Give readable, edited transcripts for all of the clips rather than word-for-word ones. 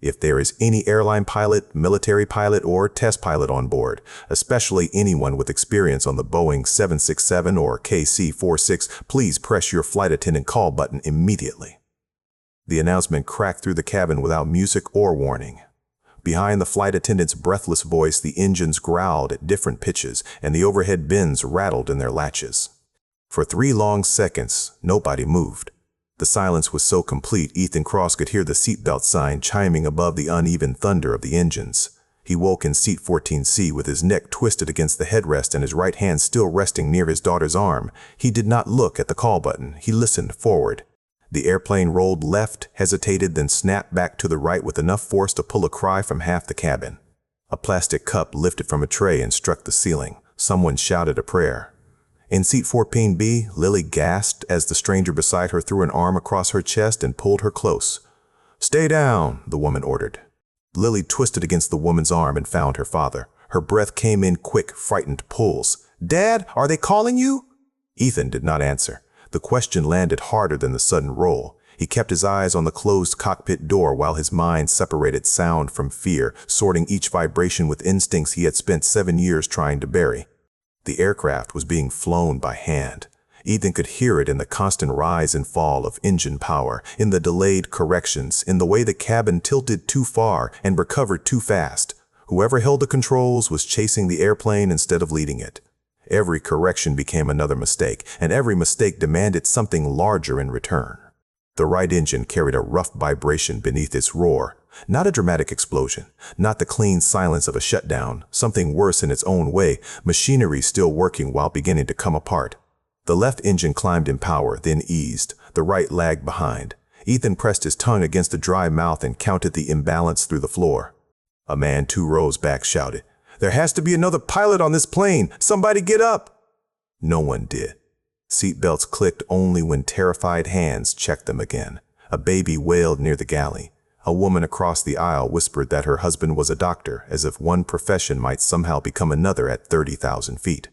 if there is any airline pilot, military pilot, or test pilot on board, especially anyone with experience on the Boeing 767 or KC-46, please press your flight attendant call button immediately. The announcement cracked through the cabin without music or warning. Behind the flight attendant's breathless voice, the engines growled at different pitches, and the overhead bins rattled in their latches. For 3 long seconds, nobody moved. The silence was so complete, Ethan Cross could hear the seatbelt sign chiming above the uneven thunder of the engines. He woke in seat 14C with his neck twisted against the headrest and his right hand still resting near his daughter's arm. He did not look at the call button. He listened forward. The airplane rolled left, hesitated, then snapped back to the right with enough force to pull a cry from half the cabin. A plastic cup lifted from a tray and struck the ceiling. Someone shouted a prayer. In seat 14B, Lily gasped as the stranger beside her threw an arm across her chest and pulled her close. "Stay down," the woman ordered. Lily twisted against the woman's arm and found her father. Her breath came in quick, frightened pulls. "Dad, are they calling you?" Ethan did not answer. The question landed harder than the sudden roll. He kept his eyes on the closed cockpit door while his mind separated sound from fear, sorting each vibration with instincts he had spent 7 years trying to bury. The aircraft was being flown by hand. Ethan could hear it in the constant rise and fall of engine power, in the delayed corrections, in the way the cabin tilted too far and recovered too fast. Whoever held the controls was chasing the airplane instead of leading it. Every correction became another mistake, and every mistake demanded something larger in return. The right engine carried a rough vibration beneath its roar. Not a dramatic explosion, not the clean silence of a shutdown, something worse in its own way, machinery still working while beginning to come apart. The left engine climbed in power, then eased. The right lagged behind. Ethan pressed his tongue against the dry mouth and counted the imbalance through the floor. A man 2 rows back shouted, "There has to be another pilot on this plane! Somebody get up!" No one did. Seatbelts clicked only when terrified hands checked them again. A baby wailed near the galley. A woman across the aisle whispered that her husband was a doctor, as if one profession might somehow become another at 30,000 feet.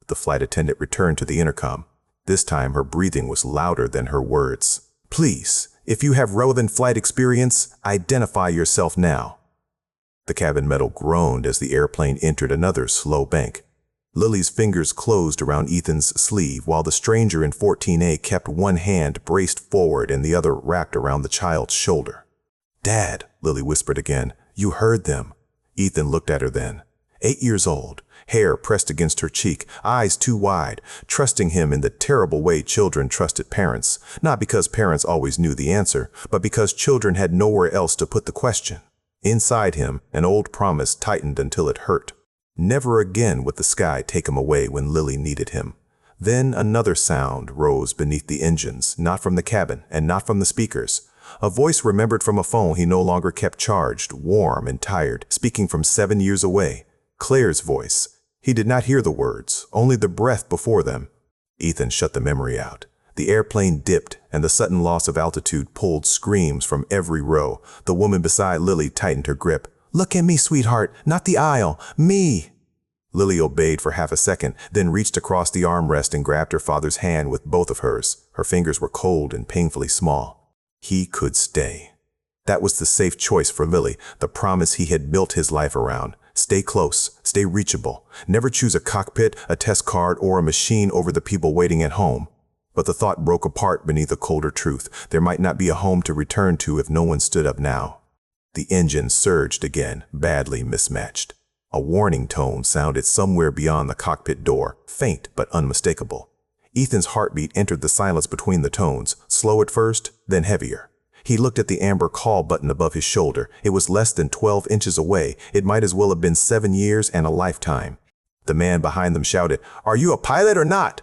The flight attendant returned to the intercom. This time her breathing was louder than her words. "Please, if you have relevant flight experience, identify yourself now." The cabin metal groaned as the airplane entered another slow bank. Lily's fingers closed around Ethan's sleeve while the stranger in 14A kept one hand braced forward and the other wrapped around the child's shoulder. "Dad," Lily whispered again, "you heard them." Ethan looked at her then. 8 years old, hair pressed against her cheek, eyes too wide, trusting him in the terrible way children trusted parents, not because parents always knew the answer, but because children had nowhere else to put the question. Inside him, an old promise tightened until it hurt. Never again would the sky take him away when Lily needed him. Then another sound rose beneath the engines, not from the cabin and not from the speakers. A voice remembered from a phone he no longer kept charged, warm and tired, speaking from 7 years away. Claire's voice. He did not hear the words, only the breath before them. Ethan shut the memory out. The airplane dipped, and the sudden loss of altitude pulled screams from every row. The woman beside Lily tightened her grip. "Look at me, sweetheart, not the aisle, me!" Lily obeyed for half a second, then reached across the armrest and grabbed her father's hand with both of hers. Her fingers were cold and painfully small. He could stay. That was the safe choice for Lily, the promise he had built his life around. Stay close, stay reachable. Never choose a cockpit, a test card, or a machine over the people waiting at home. But the thought broke apart beneath a colder truth. There might not be a home to return to if no one stood up now. The engine surged again, badly mismatched. A warning tone sounded somewhere beyond the cockpit door, faint but unmistakable. Ethan's heartbeat entered the silence between the tones, slow at first, then heavier. He looked at the amber call button above his shoulder. It was less than 12 inches away. It might as well have been 7 years and a lifetime. The man behind them shouted, "Are you a pilot or not?"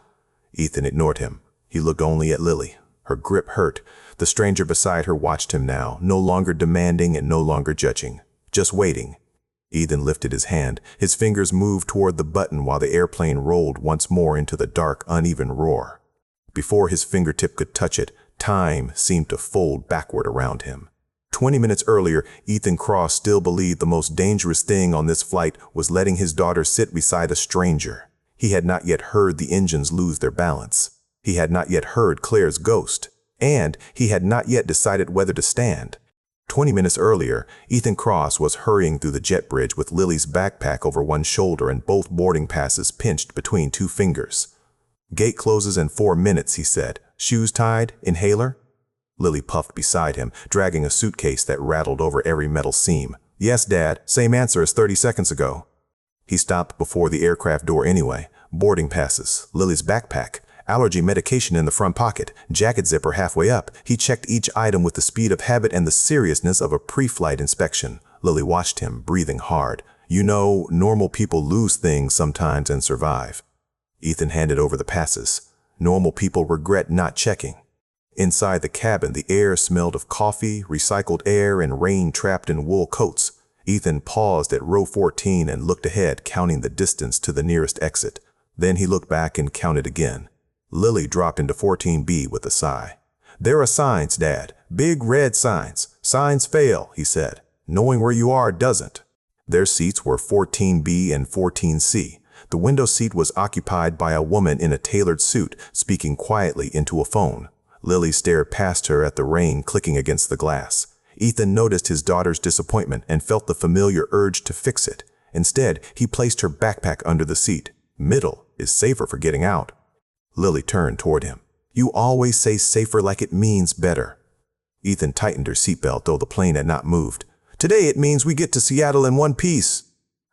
Ethan ignored him. He looked only at Lily. Her grip hurt. The stranger beside her watched him now, no longer demanding and no longer judging, just waiting. Ethan lifted his hand. His fingers moved toward the button while the airplane rolled once more into the dark, uneven roar. Before his fingertip could touch it, time seemed to fold backward around him. 20 minutes earlier, Ethan Cross still believed the most dangerous thing on this flight was letting his daughter sit beside a stranger. He had not yet heard the engines lose their balance. He had not yet heard Claire's ghost. And he had not yet decided whether to stand. 20 minutes earlier, Ethan Cross was hurrying through the jet bridge with Lily's backpack over one shoulder and both boarding passes pinched between two fingers. "Gate closes in 4 minutes," he said. "Shoes tied? Inhaler?" Lily puffed beside him, dragging a suitcase that rattled over every metal seam. "Yes, Dad. Same answer as 30 seconds ago." He stopped before the aircraft door anyway. Boarding passes, Lily's backpack, allergy medication in the front pocket, jacket zipper halfway up. He checked each item with the speed of habit and the seriousness of a pre-flight inspection. Lily watched him, breathing hard. "You know, normal people lose things sometimes and survive." Ethan handed over the passes. "Normal people regret not checking." Inside the cabin, the air smelled of coffee, recycled air, and rain trapped in wool coats. Ethan paused at row 14 and looked ahead, counting the distance to the nearest exit. Then he looked back and counted again. Lily dropped into 14B with a sigh. "There are signs, Dad. Big red signs. Signs fail," he said. "Knowing where you are doesn't." Their seats were 14B and 14C. The window seat was occupied by a woman in a tailored suit, speaking quietly into a phone. Lily stared past her at the rain clicking against the glass. Ethan noticed his daughter's disappointment and felt the familiar urge to fix it. Instead, he placed her backpack under the seat. Middle is safer for getting out. Lily turned toward him. "You always say safer like it means better." Ethan tightened her seatbelt, though the plane had not moved. "Today it means we get to Seattle in one piece."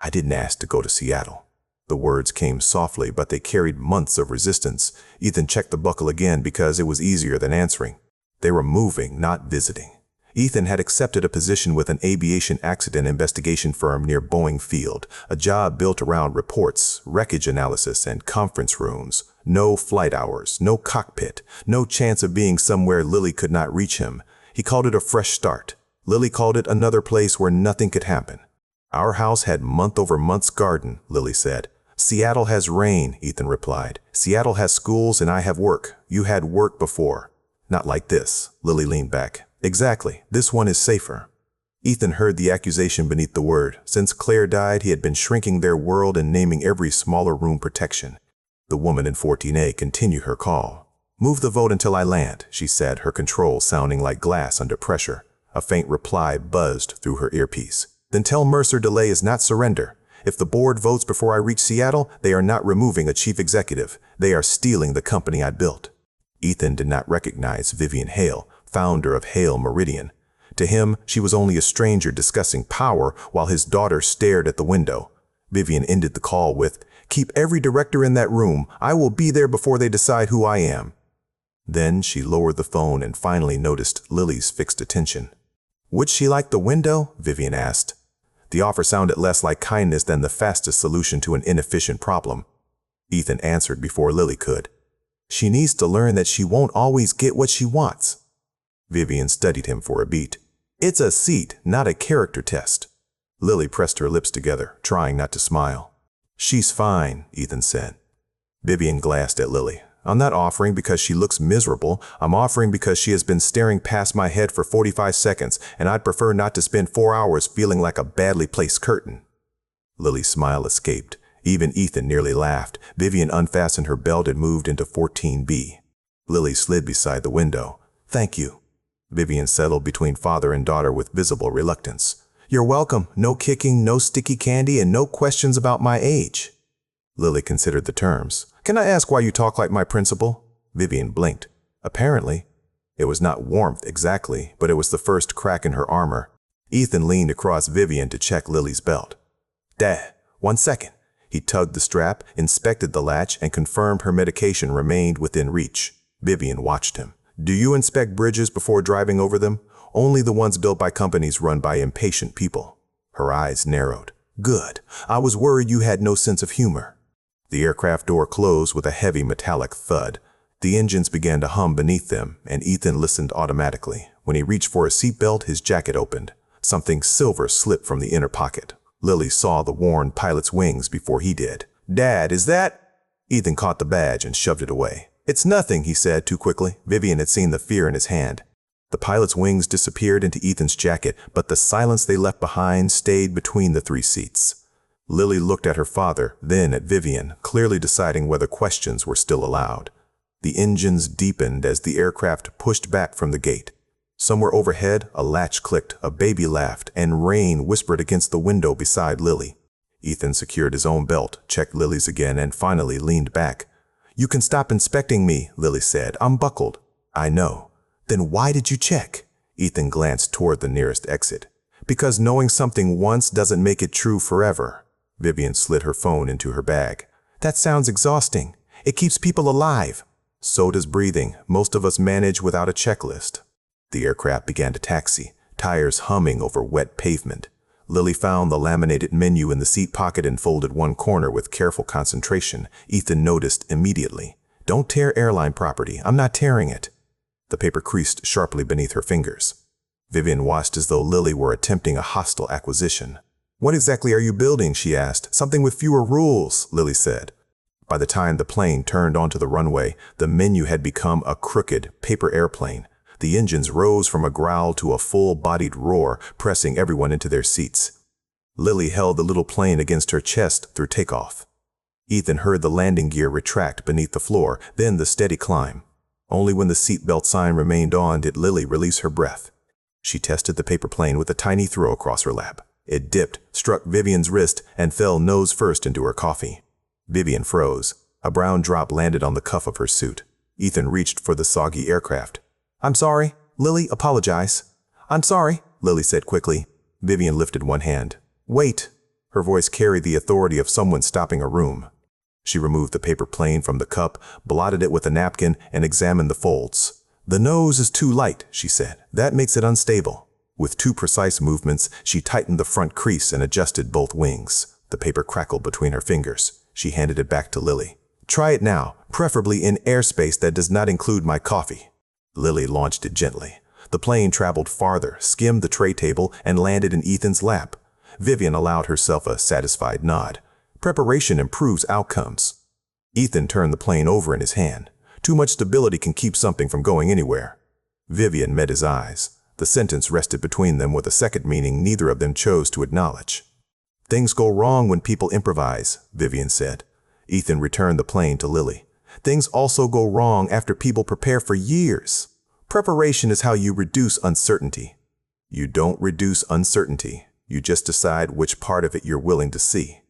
"I didn't ask to go to Seattle." The words came softly, but they carried months of resistance. Ethan checked the buckle again because it was easier than answering. They were moving, not visiting. Ethan had accepted a position with an aviation accident investigation firm near Boeing Field, a job built around reports, wreckage analysis, and conference rooms. No flight hours, no cockpit, no chance of being somewhere Lily could not reach him. He called it a fresh start. Lily called it another place where nothing could happen. "Our house had month-over-month's garden," Lily said. "Seattle has rain," Ethan replied. "Seattle has schools and I have work. You had work before." "Not like this." Lily leaned back. "Exactly. This one is safer." Ethan heard the accusation beneath the word. Since Claire died, he had been shrinking their world and naming every smaller room protection. The woman in 14A continued her call. "Move the vote until I land," she said, her control sounding like glass under pressure. A faint reply buzzed through her earpiece. "Then tell Mercer delay is not surrender. If the board votes before I reach Seattle, they are not removing a chief executive. They are stealing the company I built." Ethan did not recognize Vivian Hale, founder of Hale Meridian. To him, she was only a stranger discussing power while his daughter stared at the window. Vivian ended the call with, "Keep every director in that room. I will be there before they decide who I am." Then she lowered the phone and finally noticed Lily's fixed attention. "Would she like the window?" Vivian asked. The offer sounded less like kindness than the fastest solution to an inefficient problem. Ethan answered before Lily could. "She needs to learn that she won't always get what she wants." Vivian studied him for a beat. "It's a seat, not a character test." Lily pressed her lips together, trying not to smile. "She's fine," Ethan said. Vivian glanced at Lily. "I'm not offering because she looks miserable. I'm offering because she has been staring past my head for 45 seconds, and I'd prefer not to spend 4 hours feeling like a badly placed curtain." Lily's smile escaped. Even Ethan nearly laughed. Vivian unfastened her belt and moved into 14B. Lily slid beside the window. "Thank you." Vivian settled between father and daughter with visible reluctance. "You're welcome. No kicking, no sticky candy, and no questions about my age." Lily considered the terms. "Can I ask why you talk like my principal?" Vivian blinked. Apparently. It was not warmth exactly, but it was the first crack in her armor. Ethan leaned across Vivian to check Lily's belt. "Dad, 1 second." He tugged the strap, inspected the latch, and confirmed her medication remained within reach. Vivian watched him. "Do you inspect bridges before driving over them?" "Only the ones built by companies run by impatient people." Her eyes narrowed. "Good. I was worried you had no sense of humor." The aircraft door closed with a heavy metallic thud. The engines began to hum beneath them, and Ethan listened automatically. When he reached for his seatbelt, his jacket opened. Something silver slipped from the inner pocket. Lily saw the worn pilot's wings before he did. "Dad, is that—" Ethan caught the badge and shoved it away. "It's nothing," he said too quickly. Vivian had seen the fear in his hand. The pilot's wings disappeared into Ethan's jacket, but the silence they left behind stayed between the 3 seats. Lily looked at her father, then at Vivian, clearly deciding whether questions were still allowed. The engines deepened as the aircraft pushed back from the gate. Somewhere overhead, a latch clicked, a baby laughed, and rain whispered against the window beside Lily. Ethan secured his own belt, checked Lily's again, and finally leaned back. "You can stop inspecting me," Lily said. "I'm buckled." "I know." "Then why did you check?" Ethan glanced toward the nearest exit. "Because knowing something once doesn't make it true forever." Vivian slid her phone into her bag. "That sounds exhausting. It keeps people alive." "So does breathing. Most of us manage without a checklist." The aircraft began to taxi, tires humming over wet pavement. Lily found the laminated menu in the seat pocket and folded one corner with careful concentration. Ethan noticed immediately. "Don't tear airline property. I'm not tearing it." The paper creased sharply beneath her fingers. Vivian watched as though Lily were attempting a hostile acquisition. "What exactly are you building?" she asked. "Something with fewer rules," Lily said. By the time the plane turned onto the runway, the menu had become a crooked, paper airplane. The engines rose from a growl to a full-bodied roar, pressing everyone into their seats. Lily held the little plane against her chest through takeoff. Ethan heard the landing gear retract beneath the floor, then the steady climb. Only when the seatbelt sign remained on did Lily release her breath. She tested the paper plane with a tiny throw across her lap. It dipped, struck Vivian's wrist, and fell nose first into her coffee. Vivian froze. A brown drop landed on the cuff of her suit. Ethan reached for the soggy aircraft. "I'm sorry." "Lily, apologize." "I'm sorry," Lily said quickly. Vivian lifted one hand. "Wait." Her voice carried the authority of someone stopping a room. She removed the paper plane from the cup, blotted it with a napkin, and examined the folds. "The nose is too light," she said. "That makes it unstable." With 2 precise movements, she tightened the front crease and adjusted both wings. The paper crackled between her fingers. She handed it back to Lily. "Try it now, preferably in airspace that does not include my coffee." Lily launched it gently. The plane traveled farther, skimmed the tray table, and landed in Ethan's lap. Vivian allowed herself a satisfied nod. Preparation improves outcomes. Ethan turned the plane over in his hand. Too much stability can keep something from going anywhere. Vivian met his eyes. The sentence rested between them with a second meaning neither of them chose to acknowledge. "Things go wrong when people improvise," Vivian said. Ethan returned the plane to Lily. "Things also go wrong after people prepare for years. Preparation is how you reduce uncertainty." "You don't reduce uncertainty. You just decide which part of it you're willing to see."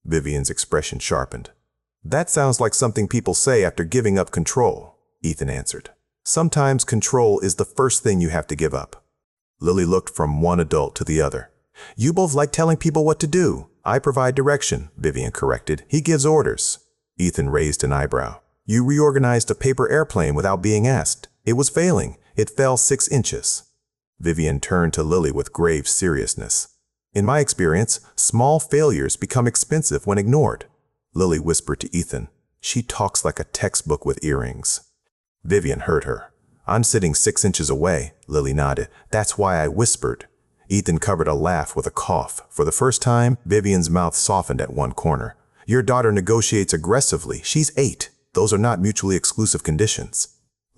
Vivian's expression sharpened. "That sounds like something people say after giving up control," Ethan answered. "Sometimes control is the first thing you have to give up." Lily looked from one adult to the other. "You both like telling people what to do." "I provide direction," Vivian corrected. "He gives orders." Ethan raised an eyebrow. "You reorganized a paper airplane without being asked. It was failing. It fell 6 inches. Vivian turned to Lily with grave seriousness. "In my experience, small failures become expensive when ignored." Lily whispered to Ethan. "She talks like a textbook with earrings." Vivian heard her. "I'm sitting 6 inches away," Lily nodded. "That's why I whispered." Ethan covered a laugh with a cough. For the first time, Vivian's mouth softened at one corner. "Your daughter negotiates aggressively. She's 8. Those are not mutually exclusive conditions."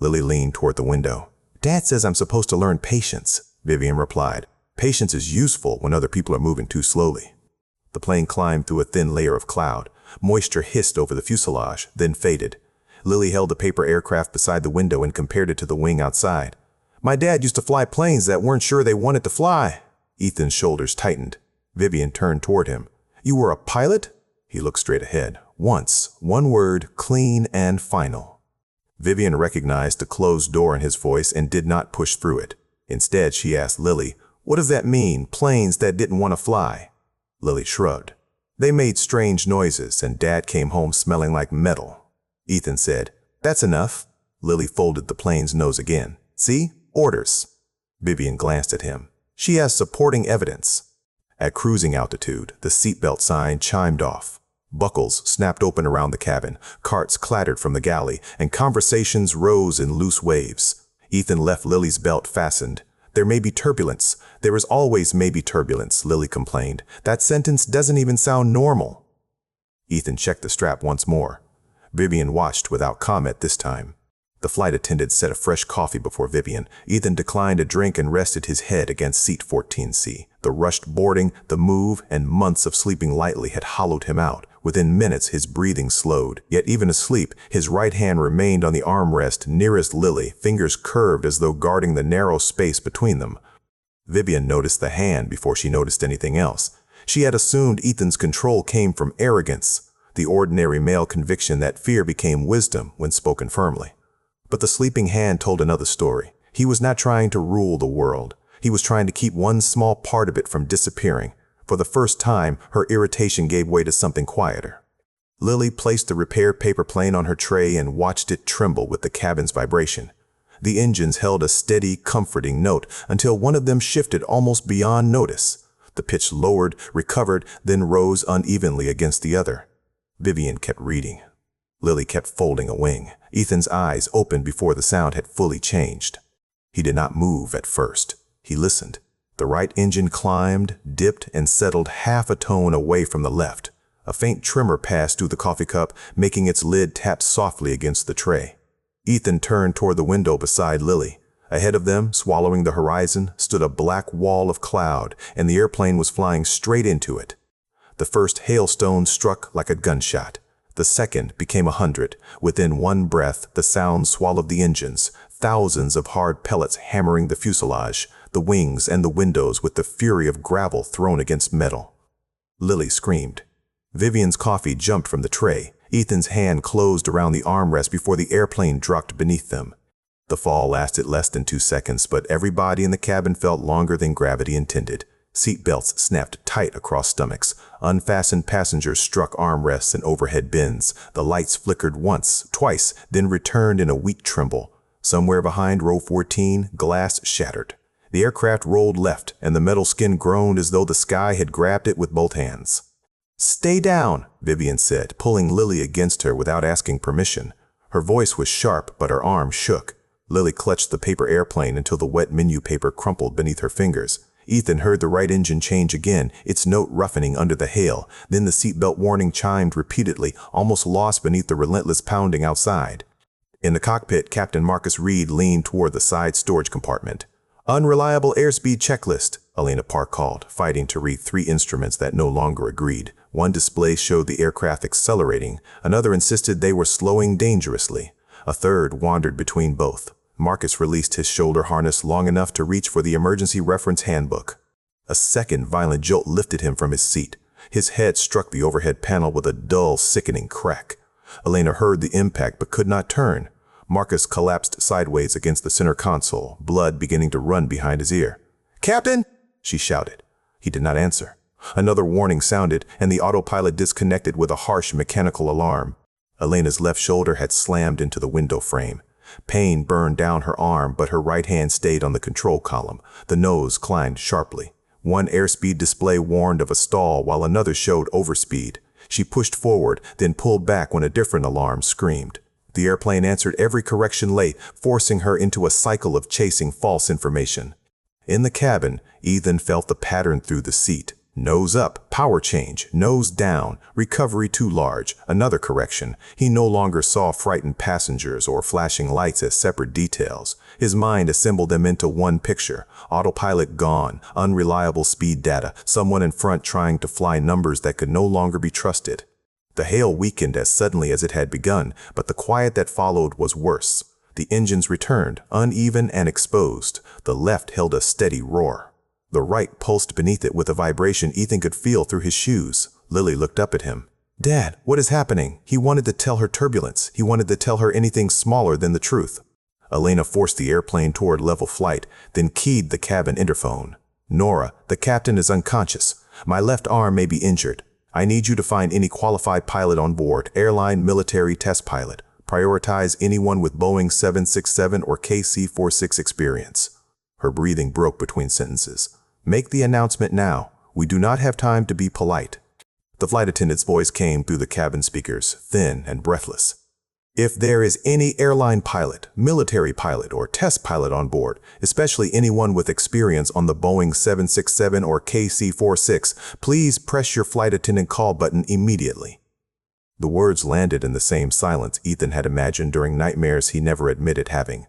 Lily leaned toward the window. "Dad says I'm supposed to learn patience," Vivian replied. "Patience is useful when other people are moving too slowly." The plane climbed through a thin layer of cloud. Moisture hissed over the fuselage, then faded. Lily held the paper aircraft beside the window and compared it to the wing outside. "My dad used to fly planes that weren't sure they wanted to fly." Ethan's shoulders tightened. Vivian turned toward him. "You were a pilot?" He looked straight ahead. "Once. One word, clean and final." Vivian recognized the closed door in his voice and did not push through it. Instead, she asked Lily, "What does that mean, planes that didn't want to fly?" Lily shrugged. "They made strange noises, and Dad came home smelling like metal." Ethan said, "That's enough." Lily folded the plane's nose again. "See? Orders." Vivian glanced at him. "She has supporting evidence." At cruising altitude, the seatbelt sign chimed off. Buckles snapped open around the cabin, carts clattered from the galley, and conversations rose in loose waves. Ethan left Lily's belt fastened. "There may be turbulence. There is always may be turbulence," Lily complained. "That sentence doesn't even sound normal." Ethan checked the strap once more. Vivian watched without comment this time. The flight attendant set a fresh coffee before Vivian. Ethan declined a drink and rested his head against seat 14C. The rushed boarding, the move, and months of sleeping lightly had hollowed him out. Within minutes, his breathing slowed, yet even asleep, his right hand remained on the armrest nearest Lily, fingers curved as though guarding the narrow space between them. Vivian noticed the hand before she noticed anything else. She had assumed Ethan's control came from arrogance, the ordinary male conviction that fear became wisdom when spoken firmly. But the sleeping hand told another story. He was not trying to rule the world. He was trying to keep one small part of it from disappearing. For the first time, her irritation gave way to something quieter. Lily placed the repaired paper plane on her tray and watched it tremble with the cabin's vibration. The engines held a steady, comforting note until one of them shifted almost beyond notice. The pitch lowered, recovered, then rose unevenly against the other. Vivian kept reading. Lily kept folding a wing. Ethan's eyes opened before the sound had fully changed. He did not move at first. He listened. The right engine climbed, dipped, and settled half a tone away from the left. A faint tremor passed through the coffee cup, making its lid tap softly against the tray. Ethan turned toward the window beside Lily. Ahead of them, swallowing the horizon, stood a black wall of cloud, and the airplane was flying straight into it. The first hailstone struck like a gunshot. The second became 100. Within one breath, the sound swallowed the engines, thousands of hard pellets hammering the fuselage, the wings and the windows with the fury of gravel thrown against metal. Lily screamed. Vivian's coffee jumped from the tray. Ethan's hand closed around the armrest before the airplane dropped beneath them. The fall lasted less than 2 seconds, but everybody in the cabin felt longer than gravity intended. Seat belts snapped tight across stomachs. Unfastened passengers struck armrests and overhead bins. The lights flickered once, twice, then returned in a weak tremble. Somewhere behind row 14, glass shattered. The aircraft rolled left, and the metal skin groaned as though the sky had grabbed it with both hands. "Stay down," Vivian said, pulling Lily against her without asking permission. Her voice was sharp, but her arm shook. Lily clutched the paper airplane until the wet menu paper crumpled beneath her fingers. Ethan heard the right engine change again, its note roughening under the hail. Then the seatbelt warning chimed repeatedly, almost lost beneath the relentless pounding outside. In the cockpit, Captain Marcus Reed leaned toward the side storage compartment. "Unreliable airspeed checklist," Elena Park called, fighting to read 3 instruments that no longer agreed. One display showed the aircraft accelerating. Another insisted they were slowing dangerously. A third wandered between both. Marcus released his shoulder harness long enough to reach for the emergency reference handbook. A second violent jolt lifted him from his seat. His head struck the overhead panel with a dull, sickening crack. Elena heard the impact but could not turn. Marcus collapsed sideways against the center console, blood beginning to run behind his ear. "Captain!" she shouted. He did not answer. Another warning sounded, and the autopilot disconnected with a harsh mechanical alarm. Elena's left shoulder had slammed into the window frame. Pain burned down her arm, but her right hand stayed on the control column. The nose climbed sharply. One airspeed display warned of a stall, while another showed overspeed. She pushed forward, then pulled back when a different alarm screamed. The airplane answered every correction late, forcing her into a cycle of chasing false information. In the cabin, Ethan felt the pattern through the seat. Nose up, power change, nose down, recovery too large, another correction. He no longer saw frightened passengers or flashing lights as separate details. His mind assembled them into one picture. Autopilot gone, unreliable speed data, someone in front trying to fly numbers that could no longer be trusted. The hail weakened as suddenly as it had begun, but the quiet that followed was worse. The engines returned, uneven and exposed. The left held a steady roar. The right pulsed beneath it with a vibration Ethan could feel through his shoes. Lily looked up at him. "Dad, what is happening?" He wanted to tell her turbulence. He wanted to tell her anything smaller than the truth. Elena forced the airplane toward level flight, then keyed the cabin interphone. "Nora, the captain is unconscious. My left arm may be injured. I need you to find any qualified pilot on board, airline, military, test pilot. Prioritize anyone with Boeing 767 or KC-46 experience." Her breathing broke between sentences. "Make the announcement now. We do not have time to be polite." The flight attendant's voice came through the cabin speakers, thin and breathless. "If there is any airline pilot, military pilot, or test pilot on board, especially anyone with experience on the Boeing 767 or KC-46, please press your flight attendant call button immediately." The words landed in the same silence Ethan had imagined during nightmares he never admitted having.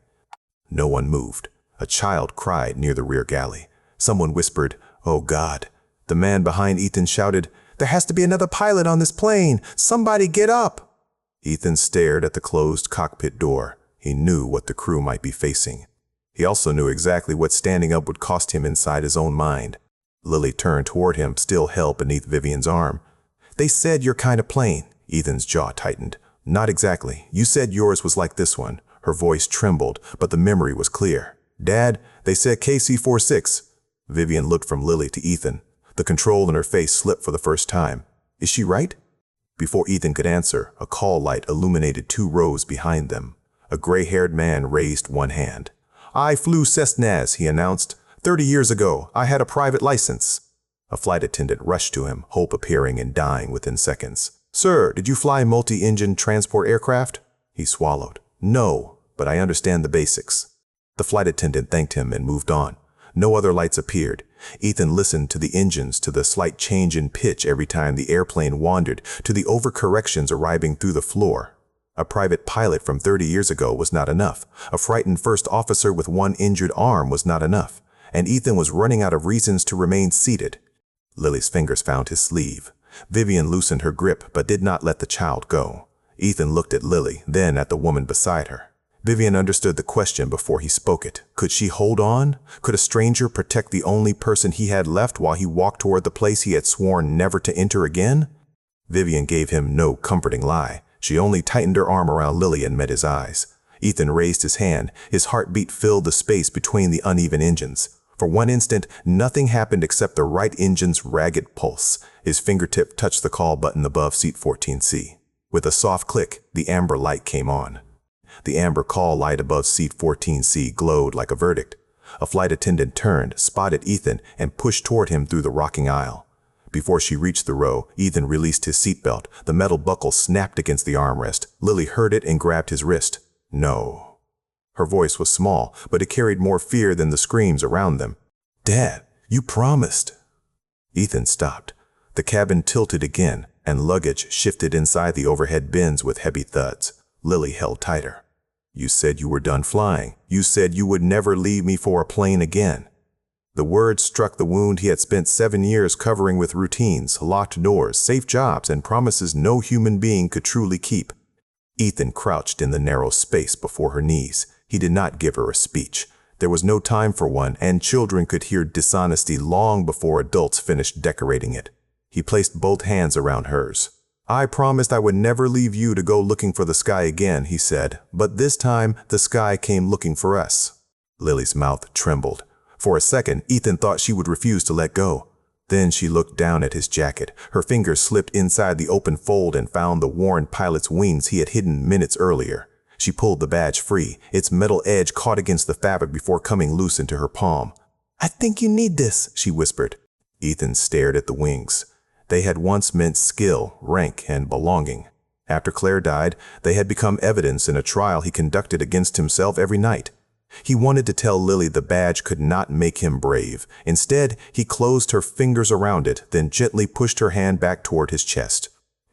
No one moved. A child cried near the rear galley. Someone whispered, "Oh God." The man behind Ethan shouted, There has to be another pilot on this plane. Somebody get up. Ethan stared at the closed cockpit door. He knew what the crew might be facing. He also knew exactly what standing up would cost him inside his own mind. Lily turned toward him, still held beneath Vivian's arm. They said your kind of plane. Ethan's jaw tightened. Not exactly. You said yours was like this one. Her voice trembled, but the memory was clear. Dad, they said KC-46. Vivian looked from Lily to Ethan. The control in her face slipped for the first time. Is she right? Before Ethan could answer, a call light illuminated 2 rows behind them. A gray-haired man raised one hand. I flew Cessnas, he announced. 30 years ago, I had a private license. A flight attendant rushed to him, hope appearing and dying within seconds. Sir, did you fly multi-engine transport aircraft? He swallowed. No, but I understand the basics. The flight attendant thanked him and moved on. No other lights appeared. Ethan listened to the engines, to the slight change in pitch every time the airplane wandered, to the overcorrections arriving through the floor. A private pilot from 30 years ago was not enough. A frightened first officer with one injured arm was not enough. And Ethan was running out of reasons to remain seated. Lily's fingers found his sleeve. Vivian loosened her grip but did not let the child go. Ethan looked at Lily, then at the woman beside her. Vivian understood the question before he spoke it. Could she hold on? Could a stranger protect the only person he had left while he walked toward the place he had sworn never to enter again? Vivian gave him no comforting lie. She only tightened her arm around Lily and met his eyes. Ethan raised his hand. His heartbeat filled the space between the uneven engines. For one instant, nothing happened except the right engine's ragged pulse. His fingertip touched the call button above seat 14C. With a soft click, the amber light came on. The amber call light above seat 14C glowed like a verdict. A flight attendant turned, spotted Ethan, and pushed toward him through the rocking aisle. Before she reached the row, Ethan released his seatbelt. The metal buckle snapped against the armrest. Lily heard it and grabbed his wrist. No. Her voice was small, but it carried more fear than the screams around them. Dad, you promised. Ethan stopped. The cabin tilted again, and luggage shifted inside the overhead bins with heavy thuds. Lily held tighter. You said you were done flying. You said you would never leave me for a plane again. The words struck the wound he had spent 7 years covering with routines, locked doors, safe jobs, and promises no human being could truly keep. Ethan crouched in the narrow space before her knees. He did not give her a speech. There was no time for one, and children could hear dishonesty long before adults finished decorating it. He placed both hands around hers. I promised I would never leave you to go looking for the sky again, he said, but this time the sky came looking for us. Lily's mouth trembled. For a second, Ethan thought she would refuse to let go. Then she looked down at his jacket. Her fingers slipped inside the open fold and found the worn pilot's wings he had hidden minutes earlier. She pulled the badge free. Its metal edge caught against the fabric before coming loose into her palm. I think you need this, she whispered. Ethan stared at the wings. They had once meant skill, rank, and belonging. After Claire died, they had become evidence in a trial he conducted against himself every night. He wanted to tell Lily the badge could not make him brave. Instead, he closed her fingers around it, then gently pushed her hand back toward his chest.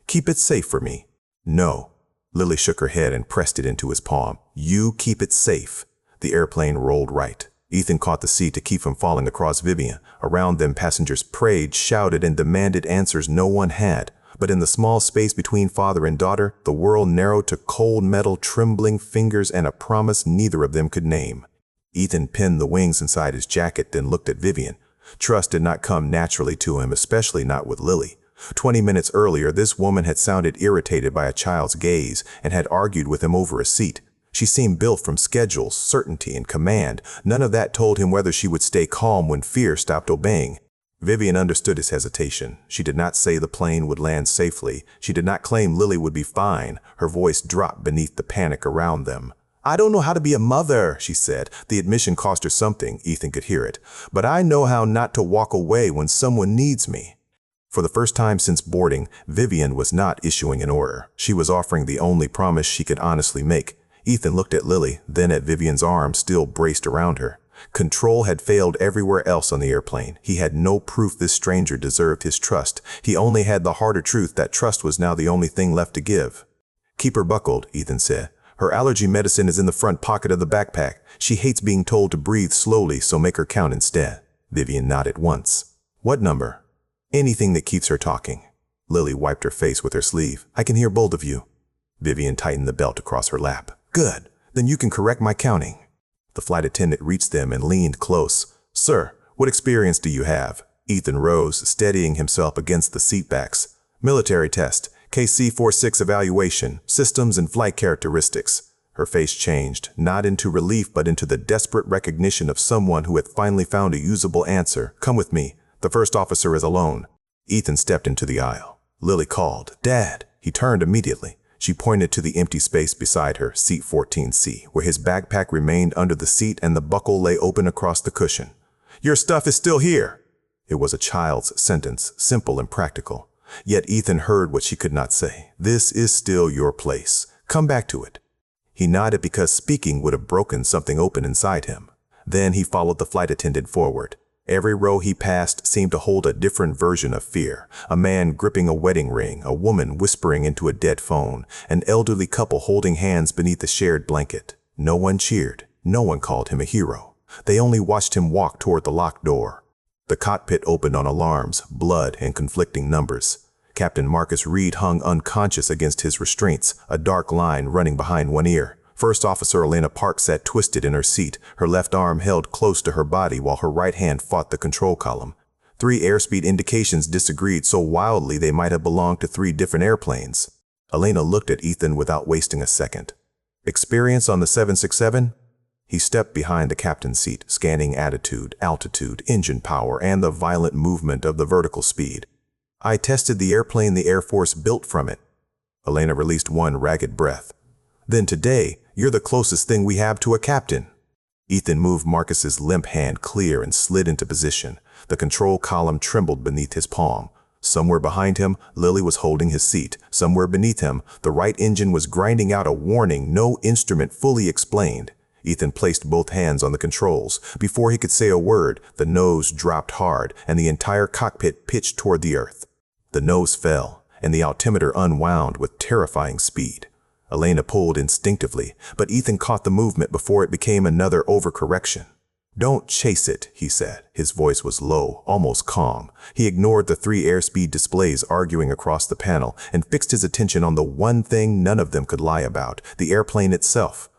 Keep it safe for me. No. Lily shook her head and pressed it into his palm. You keep it safe. The airplane rolled right. Ethan caught the seat to keep from falling across Vivian. Around them, passengers prayed, shouted, and demanded answers no one had. But in the small space between father and daughter, the world narrowed to cold metal, trembling fingers, and a promise neither of them could name. Ethan pinned the wings inside his jacket, then looked at Vivian. Trust did not come naturally to him, especially not with Lily. 20 minutes earlier, this woman had sounded irritated by a child's gaze and had argued with him over a seat. She seemed built from schedules, certainty, and command. None of that told him whether she would stay calm when fear stopped obeying. Vivian understood his hesitation. She did not say the plane would land safely. She did not claim Lily would be fine. Her voice dropped beneath the panic around them. I don't know how to be a mother, she said. The admission cost her something. Ethan could hear it. But I know how not to walk away when someone needs me. For the first time since boarding, Vivian was not issuing an order. She was offering the only promise she could honestly make. Ethan looked at Lily, then at Vivian's arm still braced around her. Control had failed everywhere else on the airplane. He had no proof this stranger deserved his trust. He only had the harder truth that trust was now the only thing left to give. Keep her buckled, Ethan said. Her allergy medicine is in the front pocket of the backpack. She hates being told to breathe slowly, so make her count instead. Vivian nodded once. What number? Anything that keeps her talking. Lily wiped her face with her sleeve. I can hear both of you. Vivian tightened the belt across her lap. Good. Then you can correct my counting. The flight attendant reached them and leaned close. Sir, what experience do you have? Ethan rose, steadying himself against the seatbacks. Military test, KC-46 evaluation, systems and flight characteristics. Her face changed, not into relief but into the desperate recognition of someone who had finally found a usable answer. Come with me. The first officer is alone. Ethan stepped into the aisle. Lily called, Dad. He turned immediately. She pointed to the empty space beside her, seat 14C, where his backpack remained under the seat and the buckle lay open across the cushion. Your stuff is still here. It was a child's sentence, simple and practical. Yet Ethan heard what she could not say. This is still your place. Come back to it. He nodded because speaking would have broken something open inside him. Then he followed the flight attendant forward. Every row he passed seemed to hold a different version of fear. A man gripping a wedding ring, a woman whispering into a dead phone, an elderly couple holding hands beneath a shared blanket. No one cheered. No one called him a hero. They only watched him walk toward the locked door. The cockpit opened on alarms, blood, and conflicting numbers. Captain Marcus Reed hung unconscious against his restraints, a dark line running behind one ear. First Officer Elena Park sat twisted in her seat, her left arm held close to her body while her right hand fought the control column. 3 airspeed indications disagreed so wildly they might have belonged to 3 different airplanes. Elena looked at Ethan without wasting a second. Experience on the 767? He stepped behind the captain's seat, scanning attitude, altitude, engine power, and the violent movement of the vertical speed. I tested the airplane the Air Force built from it. Elena released one ragged breath. Then today, you're the closest thing we have to a captain. Ethan moved Marcus's limp hand clear and slid into position. The control column trembled beneath his palm. Somewhere behind him, Lily was holding his seat. Somewhere beneath him, the right engine was grinding out a warning no instrument fully explained. Ethan placed both hands on the controls. Before he could say a word, the nose dropped hard and the entire cockpit pitched toward the earth. The nose fell, and the altimeter unwound with terrifying speed. Elena pulled instinctively, but Ethan caught the movement before it became another overcorrection. Don't chase it, he said. His voice was low, almost calm. He ignored the 3 airspeed displays arguing across the panel and fixed his attention on the one thing none of them could lie about, the airplane itself.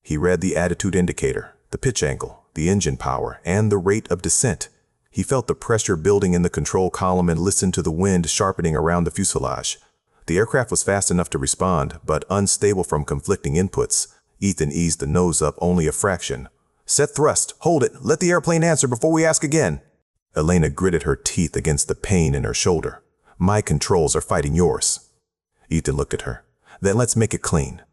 He read the attitude indicator, the pitch angle, the engine power, and the rate of descent. He felt the pressure building in the control column and listened to the wind sharpening around the fuselage. The aircraft was fast enough to respond, but unstable from conflicting inputs. Ethan eased the nose up only a fraction. Set thrust. Hold it. Let the airplane answer before we ask again. Elena gritted her teeth against the pain in her shoulder. My controls are fighting yours. Ethan looked at her. Then let's make it clean.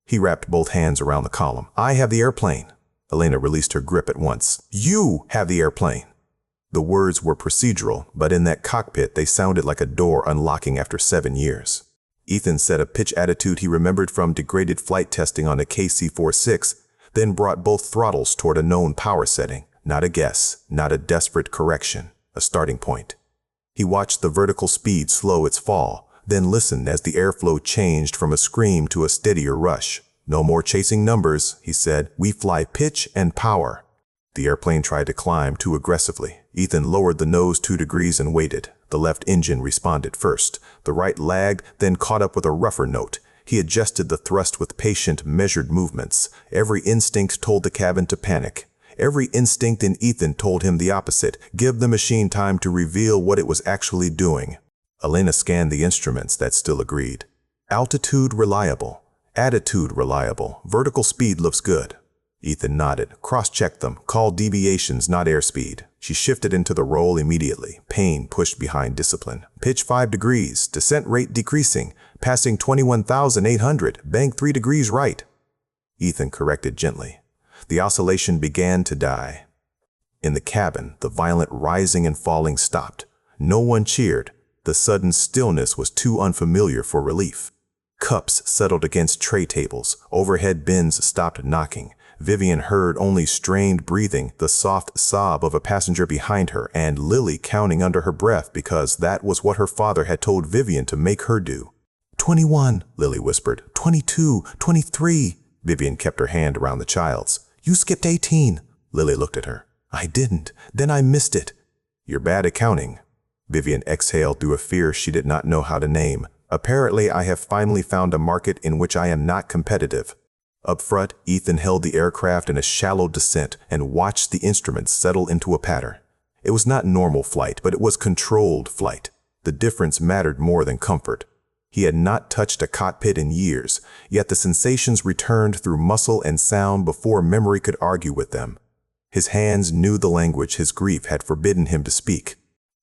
He wrapped both hands around the column. I have the airplane. Elena released her grip at once. You have the airplane. The words were procedural, but in that cockpit they sounded like a door unlocking after 7 years. Ethan set a pitch attitude he remembered from degraded flight testing on a KC-46, then brought both throttles toward a known power setting. Not a guess, not a desperate correction, a starting point. He watched the vertical speed slow its fall, then listened as the airflow changed from a scream to a steadier rush. No more chasing numbers, he said. We fly pitch and power. The airplane tried to climb too aggressively. Ethan lowered the nose 2 degrees and waited. The left engine responded first. The right lagged, then caught up with a rougher note. He adjusted the thrust with patient, measured movements. Every instinct told the cabin to panic. Every instinct in Ethan told him the opposite. Give the machine time to reveal what it was actually doing. Elena scanned the instruments that still agreed. Altitude reliable. Attitude reliable. Vertical speed looks good. Ethan nodded, cross-checked them, called deviations, not airspeed. She shifted into the role immediately. Pain pushed behind discipline. Pitch 5 degrees, descent rate decreasing, passing 21,800, bank 3 degrees right. Ethan corrected gently. The oscillation began to die. In the cabin, the violent rising and falling stopped. No one cheered. The sudden stillness was too unfamiliar for relief. Cups settled against tray tables. Overhead bins stopped knocking. Vivian heard only strained breathing, the soft sob of a passenger behind her, and Lily counting under her breath because that was what her father had told Vivian to make her do. 21, Lily whispered. 22, 23. Vivian kept her hand around the child's. You skipped 18. Lily looked at her. I didn't. Then I missed it. You're bad at counting. Vivian exhaled through a fear she did not know how to name. Apparently, I have finally found a market in which I am not competitive. Up front, Ethan held the aircraft in a shallow descent and watched the instruments settle into a pattern. It was not normal flight, but it was controlled flight. The difference mattered more than comfort. He had not touched a cockpit in years, yet the sensations returned through muscle and sound before memory could argue with them. His hands knew the language his grief had forbidden him to speak.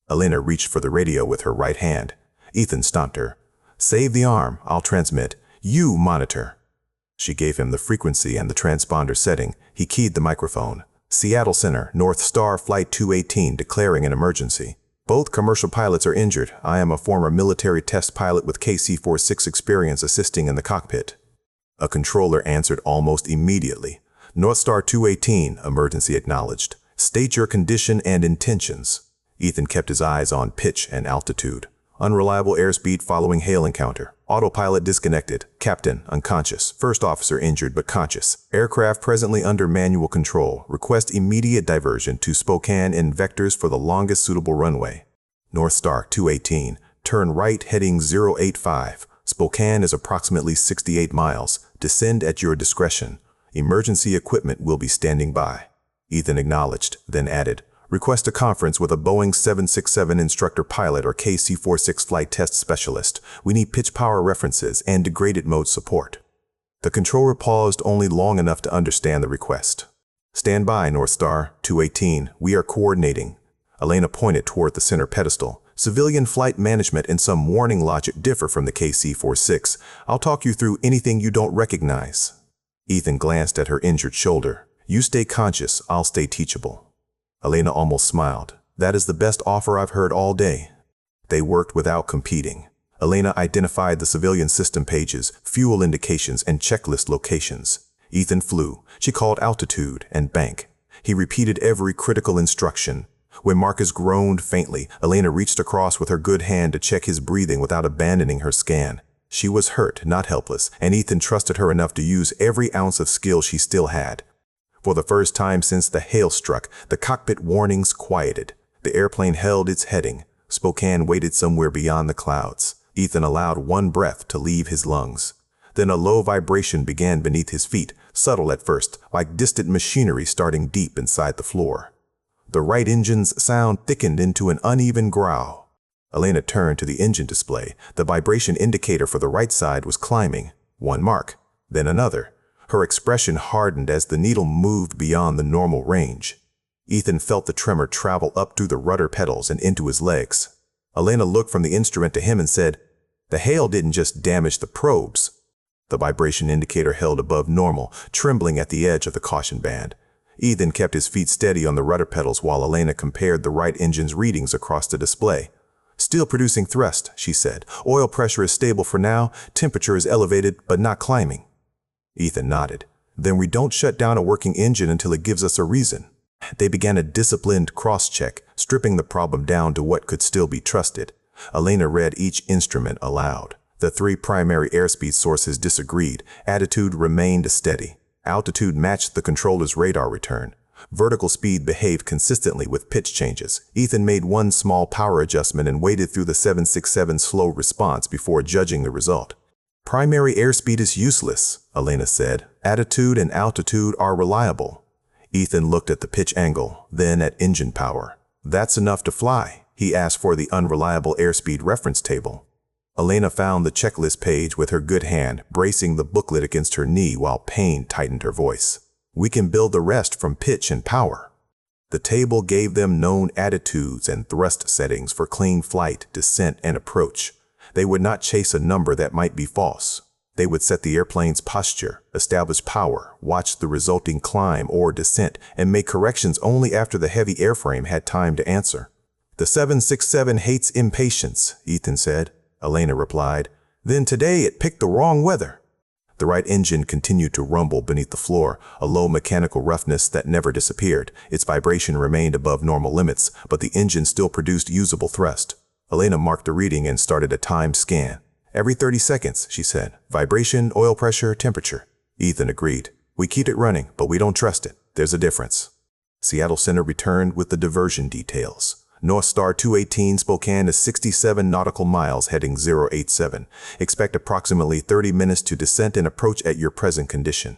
Elena reached for the radio with her right hand. Ethan stopped her. "Save the arm, I'll transmit. You monitor." She gave him the frequency and the transponder setting. He keyed the microphone. "Seattle Center, Northstar Flight 218 declaring an emergency. Both commercial pilots are injured. I am a former military test pilot with KC-46 experience assisting in the cockpit." A controller answered almost immediately. "Northstar 218, emergency acknowledged. State your condition and intentions." Ethan kept his eyes on pitch and altitude. "Unreliable airspeed following hail encounter. Autopilot disconnected. Captain unconscious. First officer injured but conscious. Aircraft presently under manual control. Request immediate diversion to Spokane in vectors for the longest suitable runway." Northstar 218. Turn right heading 085. Spokane is approximately 68 miles. Descend at your discretion. Emergency equipment will be standing by. Ethan acknowledged, then added, "Request a conference with a Boeing 767 instructor pilot or KC-46 flight test specialist. We need pitch power references and degraded mode support." The controller paused only long enough to understand the request. "Stand by, Northstar 218. We are coordinating." Elena pointed toward the center pedestal. "Civilian flight management and some warning logic differ from the KC-46. I'll talk you through anything you don't recognize." Ethan glanced at her injured shoulder. "You stay conscious, I'll stay teachable." Elena almost smiled. "That is the best offer I've heard all day." They worked without competing. Elena identified the civilian system pages, fuel indications, and checklist locations. Ethan flew. She called altitude and bank. He repeated every critical instruction. When Marcus groaned faintly, Elena reached across with her good hand to check his breathing without abandoning her scan. She was hurt, not helpless, and Ethan trusted her enough to use every ounce of skill she still had. For the first time since the hail struck, the cockpit warnings quieted. The airplane held its heading. Spokane waited somewhere beyond the clouds. Ethan allowed one breath to leave his lungs. Then a low vibration began beneath his feet, subtle at first, like distant machinery starting deep inside the floor. The right engine's sound thickened into an uneven growl. Elena turned to the engine display. The vibration indicator for the right side was climbing. One mark, then another. Her expression hardened as the needle moved beyond the normal range. Ethan felt the tremor travel up through the rudder pedals and into his legs. Elena looked from the instrument to him and said, "The hail didn't just damage the probes." The vibration indicator held above normal, trembling at the edge of the caution band. Ethan kept his feet steady on the rudder pedals while Elena compared the right engine's readings across the display. "Still producing thrust," she said. "Oil pressure is stable for now. Temperature is elevated, but not climbing." Ethan nodded. "Then we don't shut down a working engine until it gives us a reason." They began a disciplined cross-check, stripping the problem down to what could still be trusted. Elena read each instrument aloud. The three primary airspeed sources disagreed. Attitude remained steady. Altitude matched the controller's radar return. Vertical speed behaved consistently with pitch changes. Ethan made one small power adjustment and waited through the 767's slow response before judging the result. "Primary airspeed is useless," Elena said. "Attitude and altitude are reliable." Ethan looked at the pitch angle, then at engine power. "That's enough to fly." He asked for the unreliable airspeed reference table. Elena found the checklist page with her good hand, bracing the booklet against her knee while pain tightened her voice. "We can build the rest from pitch and power." The table gave them known attitudes and thrust settings for clean flight, descent, and approach. They would not chase a number that might be false. They would set the airplane's posture, establish power, watch the resulting climb or descent, and make corrections only after the heavy airframe had time to answer. "The 767 hates impatience," Ethan said. Elena replied, "Then today it picked the wrong weather." The right engine continued to rumble beneath the floor, a low mechanical roughness that never disappeared. Its vibration remained above normal limits, but the engine still produced usable thrust. Elena marked the reading and started a timed scan. "Every 30 seconds, she said. "Vibration, oil pressure, temperature." Ethan agreed. "We keep it running, but we don't trust it. There's a difference." Seattle Center returned with the diversion details. Northstar 218 Spokane is 67 nautical miles heading 087. Expect approximately 30 minutes to descent and approach at your present condition.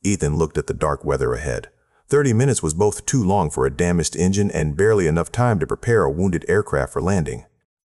Ethan looked at the dark weather ahead. 30 minutes was both too long for a damaged engine and barely enough time to prepare a wounded aircraft for landing.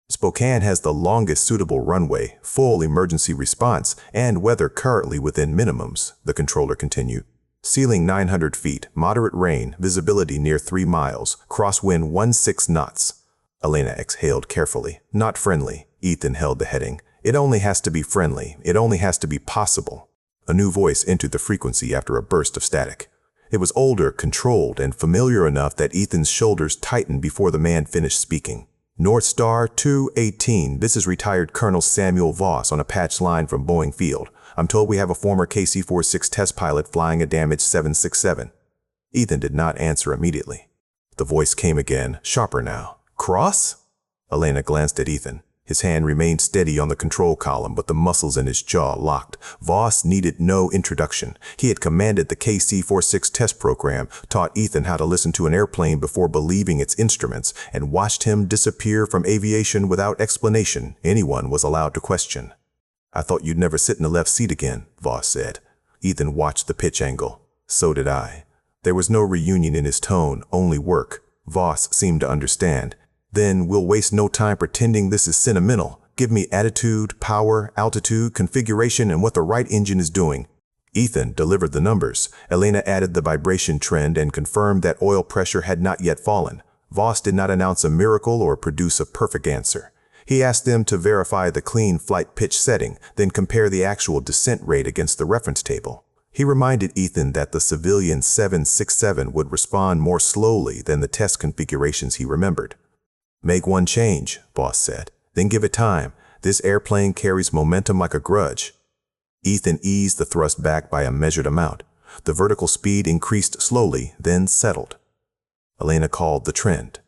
Spokane has the longest suitable runway, full emergency response, and weather currently within minimums, the controller continued. Ceiling 900 feet, moderate rain, visibility near 3 miles, crosswind 16 knots. Elena exhaled carefully. Not friendly. Ethan held the heading. It only has to be friendly. It only has to be possible. A new voice entered the frequency after a burst of static. It was older, controlled, and familiar enough that Ethan's shoulders tightened before the man finished speaking. Northstar 218, this is retired Colonel Samuel Voss on a patch line from Boeing Field. I'm told we have a former KC-46 test pilot flying a damaged 767. Ethan did not answer immediately. The voice came again, sharper now. Cross? Elena glanced at Ethan. His hand remained steady on the control column, but the muscles in his jaw locked. Voss needed no introduction. He had commanded the KC-46 test program, taught Ethan how to listen to an airplane before believing its instruments, and watched him disappear from aviation without explanation anyone was allowed to question. I thought you'd never sit in the left seat again, Voss said. Ethan watched the pitch angle. So did I. There was no reunion in his tone, only work. Voss seemed to understand. Then we'll waste no time pretending this is sentimental. Give me attitude, power, altitude, configuration, and what the right engine is doing. Ethan delivered the numbers. Elena added the vibration trend and confirmed that oil pressure had not yet fallen. Voss did not announce a miracle or produce a perfect answer. He asked them to verify the clean flight pitch setting, then compare the actual descent rate against the reference table. He reminded Ethan that the civilian 767 would respond more slowly than the test configurations he remembered. Make one change, Voss said. Then give it time. This airplane carries momentum like a grudge. Ethan eased the thrust back by a measured amount. The vertical speed increased slowly, then settled. Elena called the trend.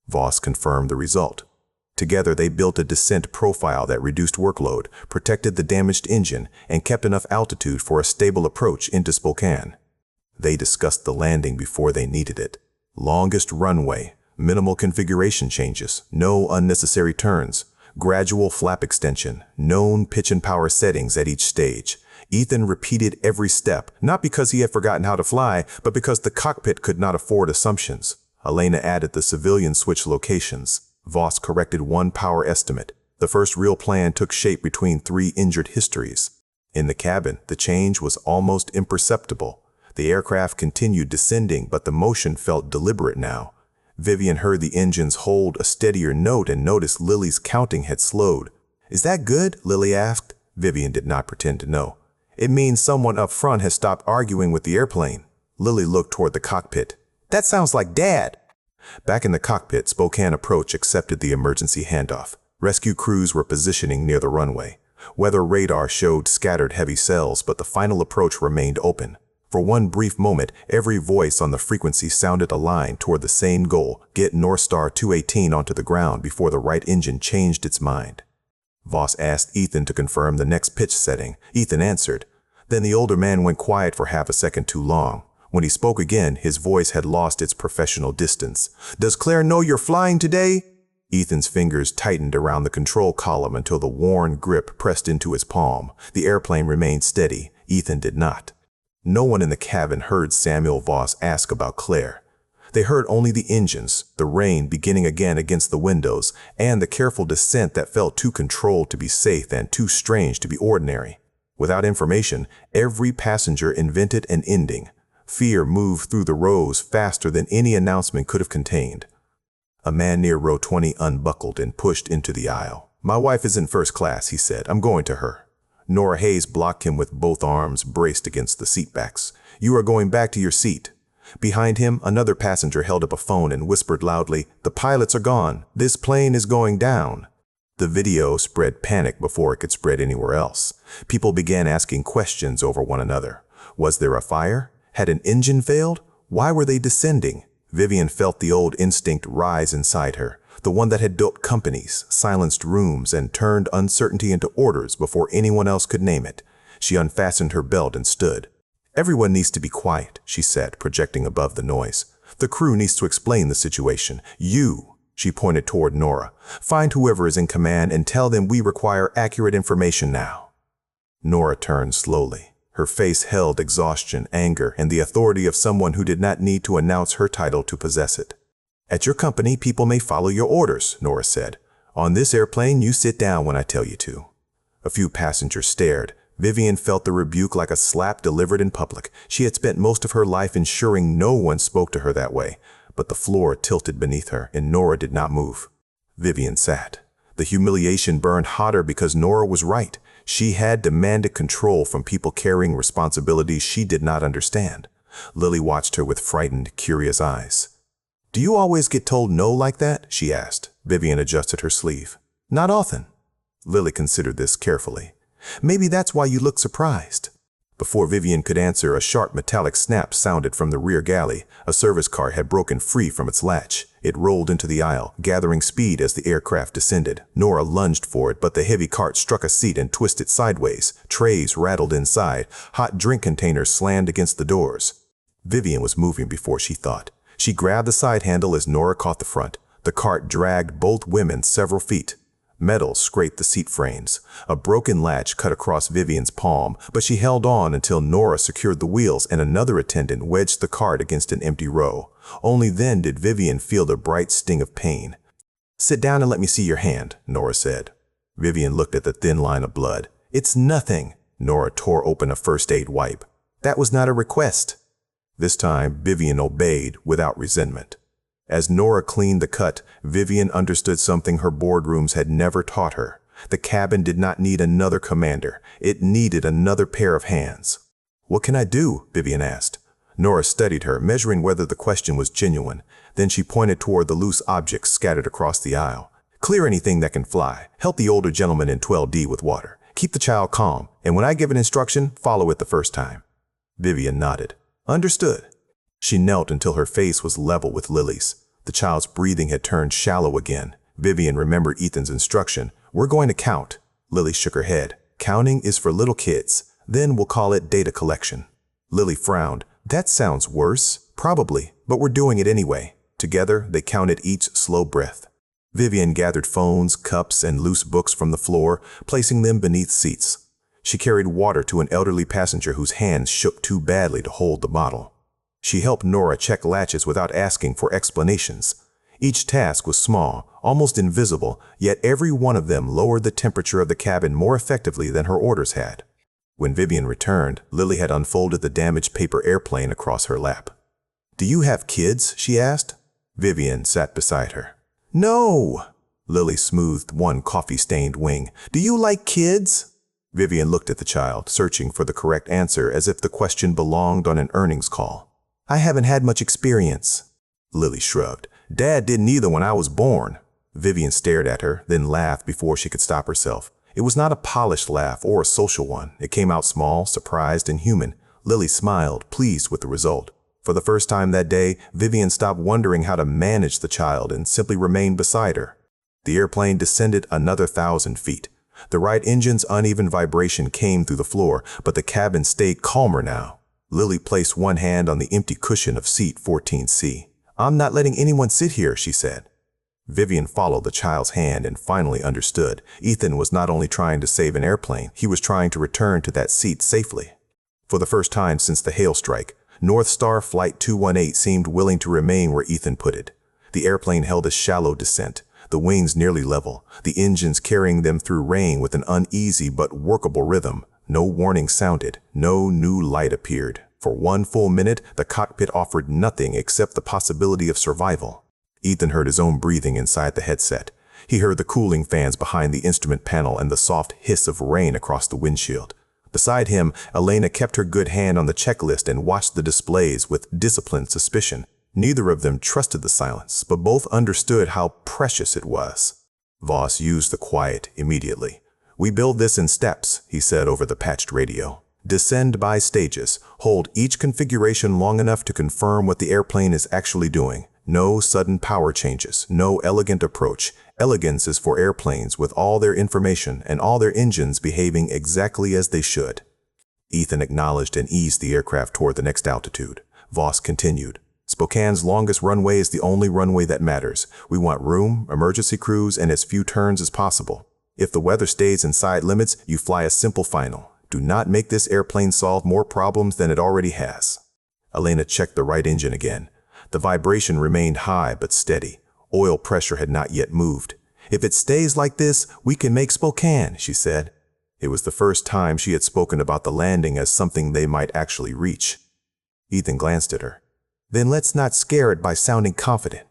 Voss confirmed the result. Together they built a descent profile that reduced workload, protected the damaged engine, and kept enough altitude for a stable approach into Spokane. They discussed the landing before they needed it. Longest runway, minimal configuration changes, no unnecessary turns, gradual flap extension, known pitch and power settings at each stage. Ethan repeated every step, not because he had forgotten how to fly, but because the cockpit could not afford assumptions. Elena added the civilian switch locations. Voss corrected one power estimate. The first real plan took shape between 3 injured histories. In the cabin, the change was almost imperceptible. The aircraft continued descending, but the motion felt deliberate now. Vivian heard the engines hold a steadier note and noticed Lily's counting had slowed. Is that good? Lily asked. Vivian did not pretend to know. It means someone up front has stopped arguing with the airplane. Lily looked toward the cockpit. That sounds like Dad. Back in the cockpit, Spokane Approach accepted the emergency handoff. Rescue crews were positioning near the runway. Weather radar showed scattered heavy cells, but the final approach remained open. For one brief moment, every voice on the frequency sounded a line toward the same goal: get Northstar 218 onto the ground before the right engine changed its mind. Voss asked Ethan to confirm the next pitch setting. Ethan answered. Then the older man went quiet for half a second too long. When he spoke again, his voice had lost its professional distance. Does Claire know you're flying today? Ethan's fingers tightened around the control column until the worn grip pressed into his palm. The airplane remained steady. Ethan did not. No one in the cabin heard Samuel Voss ask about Claire. They heard only the engines, the rain beginning again against the windows, and the careful descent that felt too controlled to be safe and too strange to be ordinary. Without information, every passenger invented an ending. Fear moved through the rows faster than any announcement could have contained. A man near row 20 unbuckled and pushed into the aisle. My wife is in first class, he said. I'm going to her. Nora Hayes blocked him with both arms braced against the seatbacks. You are going back to your seat. Behind him, another passenger held up a phone and whispered loudly, the pilots are gone. This plane is going down. The video spread panic before it could spread anywhere else. People began asking questions over one another. Was there a fire? Had an engine failed? Why were they descending? Vivian felt the old instinct rise inside her, the one that had built companies, silenced rooms, and turned uncertainty into orders before anyone else could name it. She unfastened her belt and stood. Everyone needs to be quiet, she said, projecting above the noise. The crew needs to explain the situation. You She pointed toward Nora. "Find whoever is in command and tell them we require accurate information now." Nora turned slowly. Her face held exhaustion, anger, and the authority of someone who did not need to announce her title to possess it. "At your company, people may follow your orders," Nora said. "On this airplane, you sit down when I tell you to." A few passengers stared. Vivian felt the rebuke like a slap delivered in public. She had spent most of her life ensuring no one spoke to her that way, but the floor tilted beneath her, and Nora did not move. Vivian sat. The humiliation burned hotter because Nora was right. She had demanded control from people carrying responsibilities she did not understand. Lily watched her with frightened, curious eyes. "Do you always get told no like that?" she asked. Vivian adjusted her sleeve. "Not often." Lily considered this carefully. "Maybe that's why you look surprised." Before Vivian could answer, a sharp metallic snap sounded from the rear galley. A service car had broken free from its latch. It rolled into the aisle, gathering speed as the aircraft descended. Nora lunged for it, but the heavy cart struck a seat and twisted sideways. Trays rattled inside. Hot drink containers slammed against the doors. Vivian was moving before she thought. She grabbed the side handle as Nora caught the front. The cart dragged both women several feet. Metal scraped the seat frames. A broken latch cut across Vivian's palm, but she held on until Nora secured the wheels and another attendant wedged the cart against an empty row. Only then did Vivian feel the bright sting of pain. "Sit down and let me see your hand," Nora said. Vivian looked at the thin line of blood. "It's nothing." Nora tore open a first aid wipe. "That was not a request." This time, Vivian obeyed without resentment. As Nora cleaned the cut, Vivian understood something her boardrooms had never taught her. The cabin did not need another commander. It needed another pair of hands. "What can I do?" Vivian asked. Nora studied her, measuring whether the question was genuine. Then she pointed toward the loose objects scattered across the aisle. "Clear anything that can fly. Help the older gentleman in 12D with water. Keep the child calm, and when I give an instruction, follow it the first time." Vivian nodded. "Understood." She knelt until her face was level with Lily's. The child's breathing had turned shallow again. Vivian remembered Ethan's instruction. "We're going to count." Lily shook her head. "Counting is for little kids. Then we'll call it data collection." Lily frowned. "That sounds worse." "Probably, but we're doing it anyway." Together, they counted each slow breath. Vivian gathered phones, cups, and loose books from the floor, placing them beneath seats. She carried water to an elderly passenger whose hands shook too badly to hold the bottle. She helped Nora check latches without asking for explanations. Each task was small, almost invisible, yet every one of them lowered the temperature of the cabin more effectively than her orders had. When Vivian returned, Lily had unfolded the damaged paper airplane across her lap. "Do you have kids?" she asked. Vivian sat beside her. "No!" Lily smoothed one coffee-stained wing. "Do you like kids?" Vivian looked at the child, searching for the correct answer as if the question belonged on an earnings call. "I haven't had much experience." Lily shrugged. "Dad didn't either when I was born." Vivian stared at her, then laughed before she could stop herself. It was not a polished laugh or a social one. It came out small, surprised, and human. Lily smiled, pleased with the result. For the first time that day, Vivian stopped wondering how to manage the child and simply remained beside her. The airplane descended another 1,000 feet. The right engine's uneven vibration came through the floor, but the cabin stayed calmer now. Lily placed one hand on the empty cushion of seat 14C. "I'm not letting anyone sit here," she said. Vivian followed the child's hand and finally understood. Ethan was not only trying to save an airplane, he was trying to return to that seat safely. For the first time since the hail strike, Northstar Flight 218 seemed willing to remain where Ethan put it. The airplane held a shallow descent, the wings nearly level, the engines carrying them through rain with an uneasy but workable rhythm. No warning sounded, no new light appeared. For one full minute, the cockpit offered nothing except the possibility of survival. Ethan heard his own breathing inside the headset. He heard the cooling fans behind the instrument panel and the soft hiss of rain across the windshield. Beside him, Elena kept her good hand on the checklist and watched the displays with disciplined suspicion. Neither of them trusted the silence, but both understood how precious it was. Voss used the quiet immediately. "We build this in steps," he said over the patched radio. "Descend by stages. Hold each configuration long enough to confirm what the airplane is actually doing. No sudden power changes, no elegant approach. Elegance is for airplanes with all their information and all their engines behaving exactly as they should." Ethan acknowledged and eased the aircraft toward the next altitude. Voss continued. Spokane's longest runway is the only runway that matters. We want room, emergency crews, and as few turns as possible. If the weather stays inside limits, you fly a simple final. Do not make this airplane solve more problems than it already has." Elena checked the right engine again. The vibration remained high but steady. Oil pressure had not yet moved. "If it stays like this, we can make Spokane," she said. It was the first time she had spoken about the landing as something they might actually reach. Ethan glanced at her. "Then let's not scare it by sounding confident."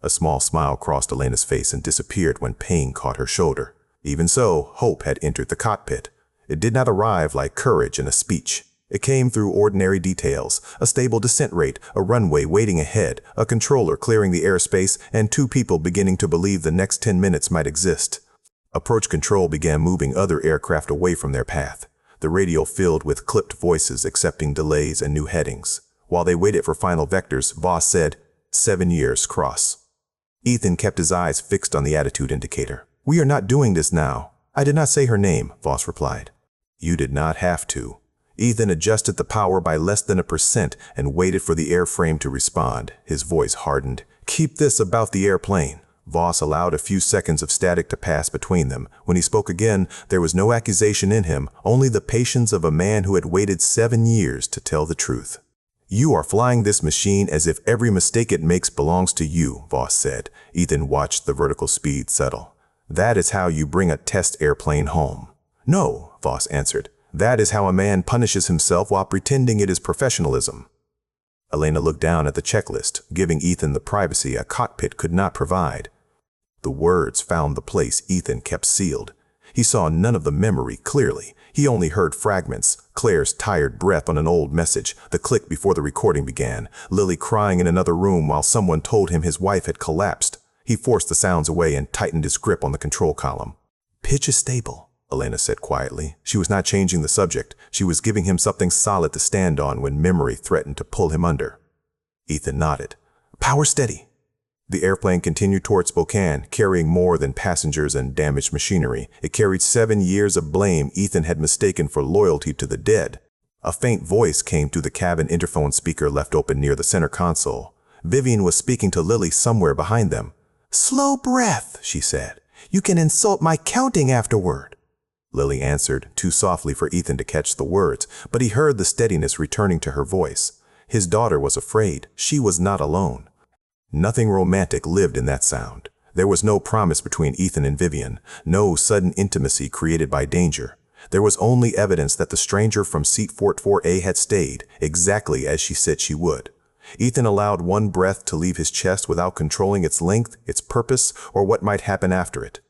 A small smile crossed Elena's face and disappeared when pain caught her shoulder. Even so, hope had entered the cockpit. It did not arrive like courage in a speech. It came through ordinary details: a stable descent rate, a runway waiting ahead, a controller clearing the airspace, and two people beginning to believe the next 10 minutes might exist. Approach control began moving other aircraft away from their path. The radio filled with clipped voices accepting delays and new headings. While they waited for final vectors, Voss said, 7 years cross. Ethan kept his eyes fixed on the attitude indicator. "We are not doing this now." "I did not say her name," Voss replied. "You did not have to." Ethan adjusted the power by less than 1% and waited for the airframe to respond. His voice hardened. "Keep this about the airplane." Voss allowed a few seconds of static to pass between them. When he spoke again, there was no accusation in him, only the patience of a man who had waited 7 years to tell the truth. "You are flying this machine as if every mistake it makes belongs to you," Voss said. Ethan watched the vertical speed settle. "That is how you bring a test airplane home." "No," Voss answered. "That is how a man punishes himself while pretending it is professionalism." Elena looked down at the checklist, giving Ethan the privacy a cockpit could not provide. The words found the place Ethan kept sealed. He saw none of the memory clearly. He only heard fragments: Claire's tired breath on an old message, the click before the recording began, Lily crying in another room while someone told him his wife had collapsed. He forced the sounds away and tightened his grip on the control column. "Pitch is stable," Elena said quietly. She was not changing the subject. She was giving him something solid to stand on when memory threatened to pull him under. Ethan nodded. "Power steady." The airplane continued toward Spokane, carrying more than passengers and damaged machinery. It carried 7 years of blame Ethan had mistaken for loyalty to the dead. A faint voice came through the cabin interphone speaker left open near the center console. Vivian was speaking to Lily somewhere behind them. "Slow breath," she said. "You can insult my counting afterward." Lily answered, too softly for Ethan to catch the words, but he heard the steadiness returning to her voice. His daughter was afraid. She was not alone. Nothing romantic lived in that sound. There was no promise between Ethan and Vivian, no sudden intimacy created by danger. There was only evidence that the stranger from seat 44A had stayed, exactly as she said she would. Ethan allowed one breath to leave his chest without controlling its length, its purpose, or what might happen after it.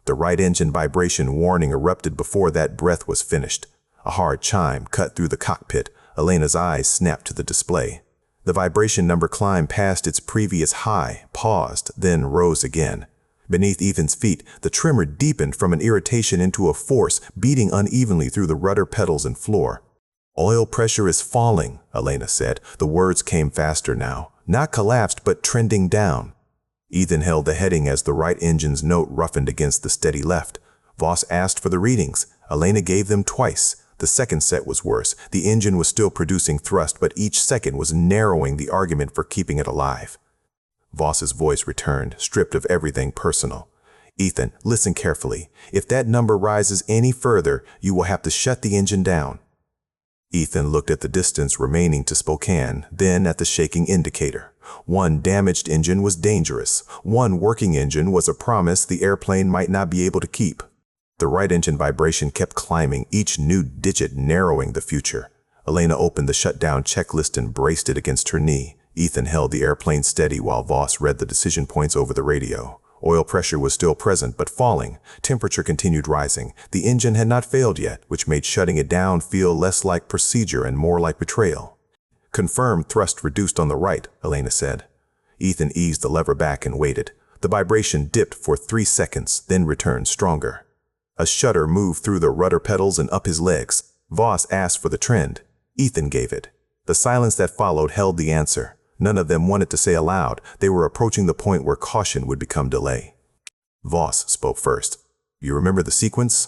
The right engine vibration warning erupted before that breath was finished. A hard chime cut through the cockpit. Elena's eyes snapped to the display. The vibration number climbed past its previous high, paused, then rose again. Beneath Ethan's feet, the tremor deepened from an irritation into a force, beating unevenly through the rudder pedals and floor. "Oil pressure is falling," Elena said. The words came faster now. Not collapsed, but trending down. Ethan held the heading as the right engine's note roughened against the steady left. Voss asked for the readings. Elena gave them twice. The second set was worse. The engine was still producing thrust, but each second was narrowing the argument for keeping it alive. Voss's voice returned, stripped of everything personal. "Ethan, listen carefully. If that number rises any further, you will have to shut the engine down." Ethan looked at the distance remaining to Spokane, then at the shaking indicator. One damaged engine was dangerous. One working engine was a promise the airplane might not be able to keep. The right engine vibration kept climbing, each new digit narrowing the future. Elena opened the shutdown checklist and braced it against her knee. Ethan held the airplane steady while Voss read the decision points over the radio. Oil pressure was still present, but falling. Temperature continued rising. The engine had not failed yet, which made shutting it down feel less like procedure and more like betrayal. "Confirmed thrust reduced on the right," Elena said. Ethan eased the lever back and waited. The vibration dipped for 3 seconds, then returned stronger. A shudder moved through the rudder pedals and up his legs. Voss asked for the trend. Ethan gave it. The silence that followed held the answer. None of them wanted to say aloud. They were approaching the point where caution would become delay. Voss spoke first. "You remember the sequence?"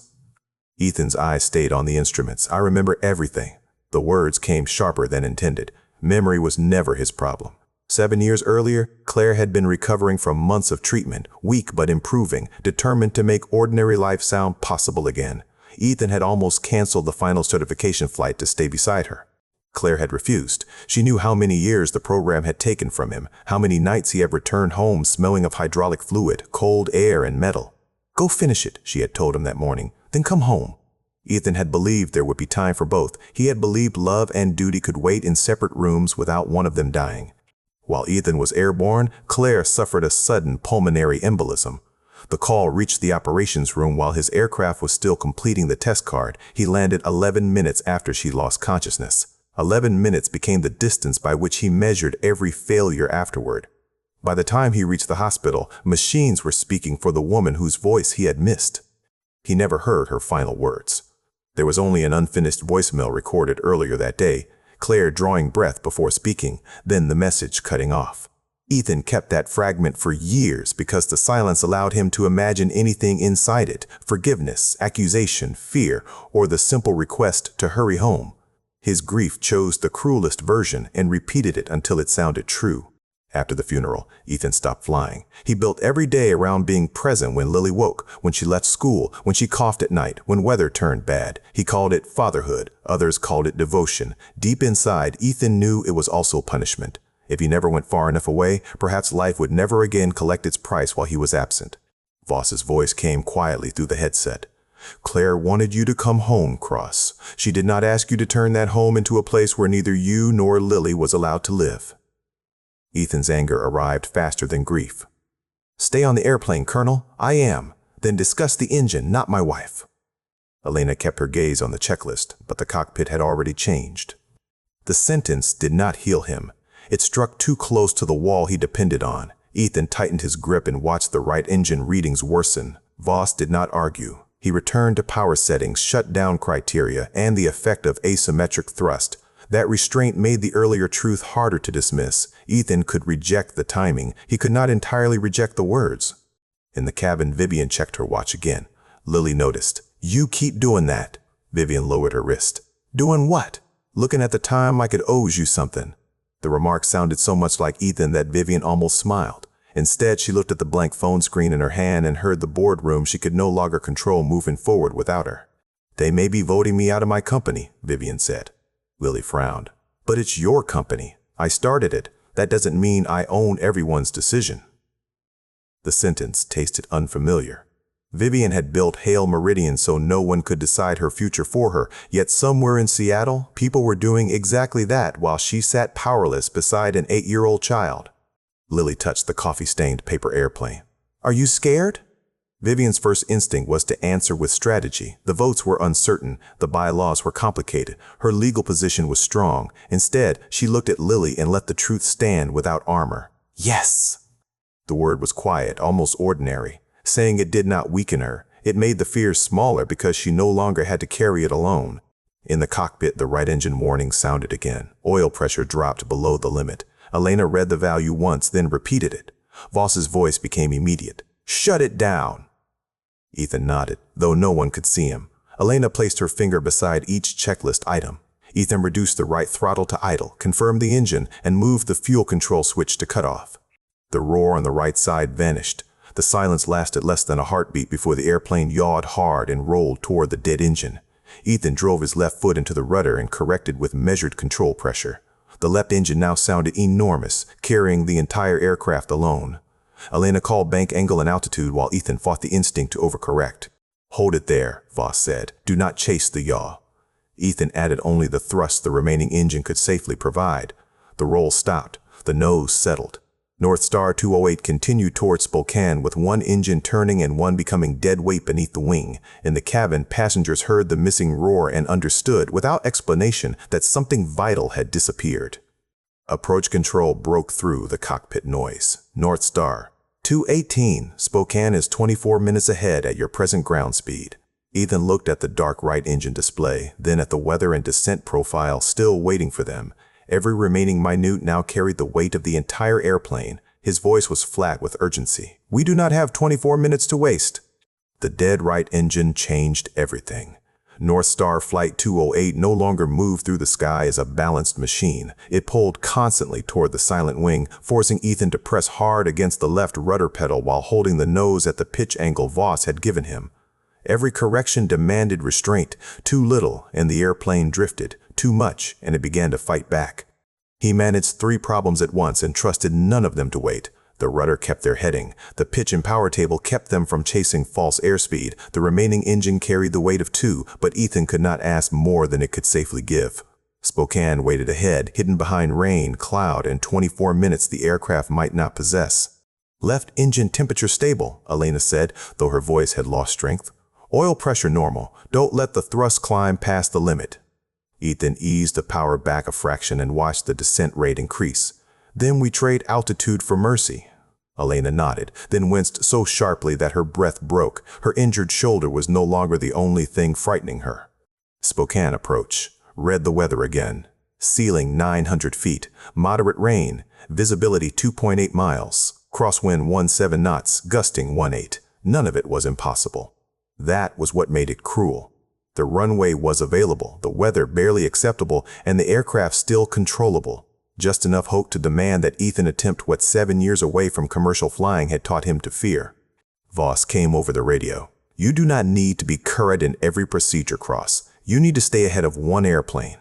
Ethan's eyes stayed on the instruments. "I remember everything." The words came sharper than intended. Memory was never his problem. 7 years earlier, Claire had been recovering from months of treatment, weak but improving, determined to make ordinary life sound possible again. Ethan had almost canceled the final certification flight to stay beside her. Claire had refused. She knew how many years the program had taken from him, how many nights he had returned home smelling of hydraulic fluid, cold air, and metal. "Go finish it," she had told him that morning, "then come home." Ethan had believed there would be time for both. He had believed love and duty could wait in separate rooms without one of them dying. While Ethan was airborne, Claire suffered a sudden pulmonary embolism. The call reached the operations room while his aircraft was still completing the test card. He landed 11 minutes after she lost consciousness. 11 minutes became the distance by which he measured every failure afterward. By the time he reached the hospital, machines were speaking for the woman whose voice he had missed. He never heard her final words. There was only an unfinished voicemail recorded earlier that day, Claire drawing breath before speaking, then the message cutting off. Ethan kept that fragment for years because the silence allowed him to imagine anything inside it: forgiveness, accusation, fear, or the simple request to hurry home. His grief chose the cruelest version and repeated it until it sounded true. After the funeral, Ethan stopped flying. He built every day around being present when Lily woke, when she left school, when she coughed at night, when weather turned bad. He called it fatherhood. Others called it devotion. Deep inside, Ethan knew it was also punishment. If he never went far enough away, perhaps life would never again collect its price while he was absent. Voss's voice came quietly through the headset. "Claire wanted you to come home, Cross. She did not ask you to turn that home into a place where neither you nor Lily was allowed to live." Ethan's anger arrived faster than grief. "Stay on the airplane, Colonel. I am. Then discuss the engine, not my wife." Elena kept her gaze on the checklist, but the cockpit had already changed. The sentence did not heal him. It struck too close to the wall he depended on. Ethan tightened his grip and watched the right engine readings worsen. Voss did not argue. He returned to power settings, shut down criteria, and the effect of asymmetric thrust. That restraint made the earlier truth harder to dismiss. Ethan could reject the timing. He could not entirely reject the words. In the cabin, Vivian checked her watch again. Lily noticed. "You keep doing that." Vivian lowered her wrist. "Doing what?" "Looking at the time like it owes you something." The remark sounded so much like Ethan that Vivian almost smiled. Instead, she looked at the blank phone screen in her hand and heard the boardroom she could no longer control moving forward without her. "They may be voting me out of my company," Vivian said. Lily frowned. "But it's your company. I started it. That doesn't mean I own everyone's decision." The sentence tasted unfamiliar. Vivian had built Hale Meridian so no one could decide her future for her, yet somewhere in Seattle, people were doing exactly that while she sat powerless beside an 8-year-old child. Lily touched the coffee-stained paper airplane. "Are you scared?" Vivian's first instinct was to answer with strategy. The votes were uncertain. The bylaws were complicated. Her legal position was strong. Instead, she looked at Lily and let the truth stand without armor. "Yes." The word was quiet, almost ordinary. Saying it did not weaken her. It made the fear smaller because she no longer had to carry it alone. In the cockpit, the right engine warning sounded again. Oil pressure dropped below the limit. Elena read the value once, then repeated it. Voss's voice became immediate. "Shut it down." Ethan nodded, though no one could see him. Elena placed her finger beside each checklist item. Ethan reduced the right throttle to idle, confirmed the engine, and moved the fuel control switch to cutoff. The roar on the right side vanished. The silence lasted less than a heartbeat before the airplane yawed hard and rolled toward the dead engine. Ethan drove his left foot into the rudder and corrected with measured control pressure. The left engine now sounded enormous, carrying the entire aircraft alone. Elena called bank angle and altitude while Ethan fought the instinct to overcorrect. "Hold it there," Voss said. "Do not chase the yaw." Ethan added only the thrust the remaining engine could safely provide. The roll stopped. The nose settled. Northstar 208 continued toward Spokane with one engine turning and one becoming dead weight beneath the wing. In the cabin, passengers heard the missing roar and understood, without explanation, that something vital had disappeared. Approach control broke through the cockpit noise. "Northstar 218, Spokane is 24 minutes ahead at your present ground speed." Ethan looked at the dark right engine display, then at the weather and descent profile still waiting for them. Every remaining minute now carried the weight of the entire airplane. His voice was flat with urgency. "We do not have 24 minutes to waste." The dead right engine changed everything. Northstar Flight 208 no longer moved through the sky as a balanced machine. It pulled constantly toward the silent wing, forcing Ethan to press hard against the left rudder pedal while holding the nose at the pitch angle Voss had given him. Every correction demanded restraint. Too little, and the airplane drifted. Too much, and it began to fight back. He managed 3 problems at once and trusted none of them to wait. The rudder kept their heading. The pitch and power table kept them from chasing false airspeed. The remaining engine carried the weight of 2, but Ethan could not ask more than it could safely give. Spokane waited ahead, hidden behind rain, cloud, and 24 minutes the aircraft might not possess. Left engine temperature stable, Elena said, though her voice had lost strength. Oil pressure normal. Don't let the thrust climb past the limit. Ethan eased the power back a fraction and watched the descent rate increase. Then we trade altitude for mercy. Elena nodded, then winced so sharply that her breath broke. Her injured shoulder was no longer the only thing frightening her. Spokane approached. Read the weather again. Ceiling 900 feet. Moderate rain. Visibility 2.8 miles. Crosswind 17 knots, gusting 18. None of it was impossible. That was what made it cruel. The runway was available, the weather barely acceptable, and the aircraft still controllable. Just enough hope to demand that Ethan attempt what 7 years away from commercial flying had taught him to fear. Voss came over the radio. You do not need to be current in every procedure cross. You need to stay ahead of one airplane.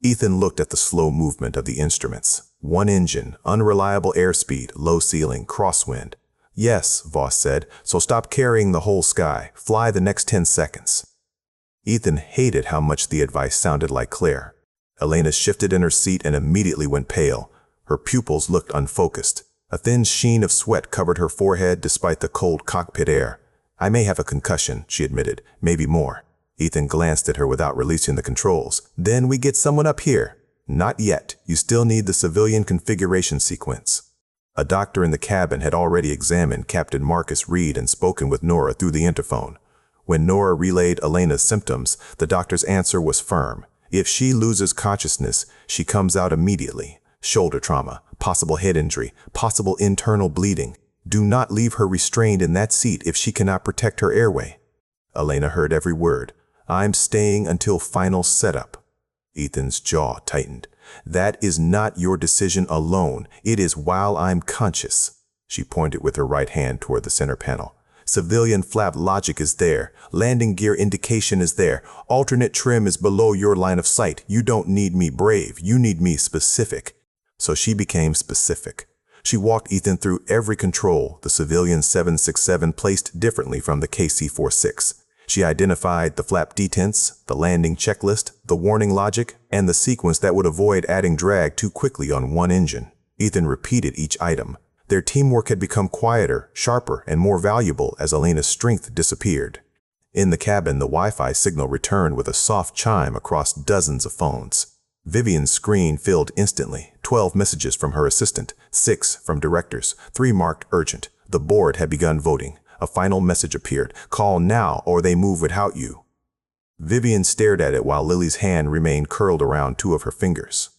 Ethan looked at the slow movement of the instruments. 1 engine, unreliable airspeed, low ceiling, crosswind. Yes, Voss said, so stop carrying the whole sky. Fly the next 10 seconds. Ethan hated how much the advice sounded like Claire. Elena shifted in her seat and immediately went pale. Her pupils looked unfocused. A thin sheen of sweat covered her forehead despite the cold cockpit air. I may have a concussion, she admitted, maybe more. Ethan glanced at her without releasing the controls. Then we get someone up here. Not yet. You still need the civilian configuration sequence. A doctor in the cabin had already examined Captain Marcus Reed and spoken with Nora through the interphone. When Nora relayed Elena's symptoms, the doctor's answer was firm. If she loses consciousness, she comes out immediately. Shoulder trauma, possible head injury, possible internal bleeding. Do not leave her restrained in that seat if she cannot protect her airway. Elena heard every word. I'm staying until final setup. Ethan's jaw tightened. That is not your decision alone. It is while I'm conscious. She pointed with her right hand toward the center panel. Civilian flap logic is there. Landing gear indication is there. Alternate trim is below your line of sight. You don't need me brave. You need me specific. So she became specific. She walked Ethan through every control, the civilian 767 placed differently from the KC-46. She identified the flap detents, the landing checklist, the warning logic, and the sequence that would avoid adding drag too quickly on one engine. Ethan repeated each item. Their teamwork had become quieter, sharper, and more valuable as Elena's strength disappeared. In the cabin, the Wi-Fi signal returned with a soft chime across dozens of phones. Vivian's screen filled instantly. 12 messages from her assistant, 6 from directors, 3 marked urgent. The board had begun voting. A final message appeared. Call now or they move without you. Vivian stared at it while Lily's hand remained curled around 2 of her fingers.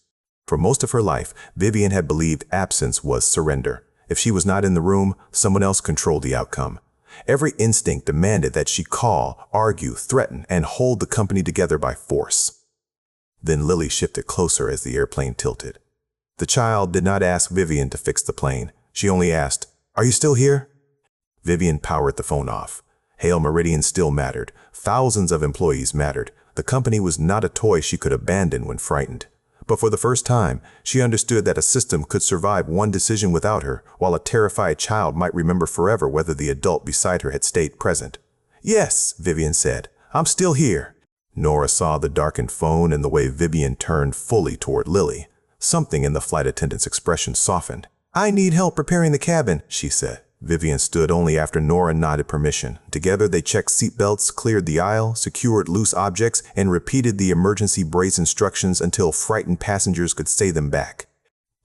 For most of her life, Vivian had believed absence was surrender. If she was not in the room, someone else controlled the outcome. Every instinct demanded that she call, argue, threaten, and hold the company together by force. Then Lily shifted closer as the airplane tilted. The child did not ask Vivian to fix the plane. She only asked, "Are you still here?" Vivian powered the phone off. Hale Meridian still mattered. Thousands of employees mattered. The company was not a toy she could abandon when frightened. But for the first time, she understood that a system could survive one decision without her, while a terrified child might remember forever whether the adult beside her had stayed present. "Yes," Vivian said, "I'm still here." Nora saw the darkened phone and the way Vivian turned fully toward Lily. Something in the flight attendant's expression softened. "I need help preparing the cabin," she said. Vivian stood only after Nora nodded permission. Together they checked seatbelts, cleared the aisle, secured loose objects, and repeated the emergency brace instructions until frightened passengers could say them back.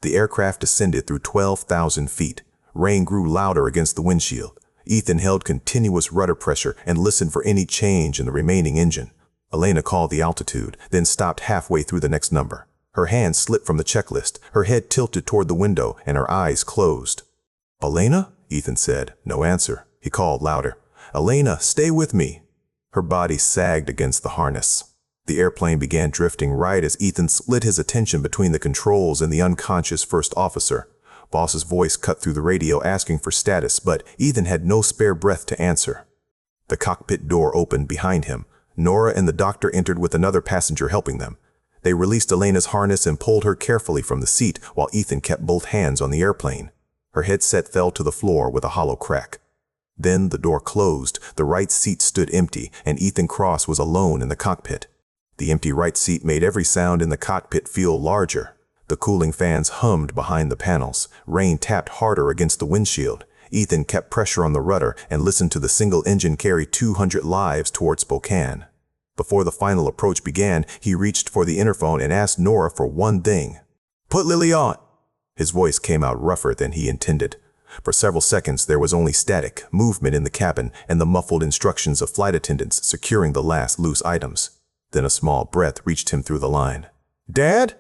The aircraft descended through 12,000 feet. Rain grew louder against the windshield. Ethan held continuous rudder pressure and listened for any change in the remaining engine. Elena called the altitude, then stopped halfway through the next number. Her hand slipped from the checklist, her head tilted toward the window, and her eyes closed. "Elena?" Ethan said. No answer. He called louder. "Elena, stay with me." Her body sagged against the harness. The airplane began drifting right as Ethan split his attention between the controls and the unconscious first officer. Boss's voice cut through the radio asking for status, but Ethan had no spare breath to answer. The cockpit door opened behind him. Nora and the doctor entered with another passenger helping them. They released Elena's harness and pulled her carefully from the seat while Ethan kept both hands on the airplane. Her headset fell to the floor with a hollow crack. Then the door closed, the right seat stood empty, and Ethan Cross was alone in the cockpit. The empty right seat made every sound in the cockpit feel larger. The cooling fans hummed behind the panels. Rain tapped harder against the windshield. Ethan kept pressure on the rudder and listened to the single engine carry 200 lives toward Spokane. Before the final approach began, he reached for the interphone and asked Nora for one thing. "Put Lily on." His voice came out rougher than he intended. For several seconds there was only static, movement in the cabin, and the muffled instructions of flight attendants securing the last loose items. Then a small breath reached him through the line. "Dad?"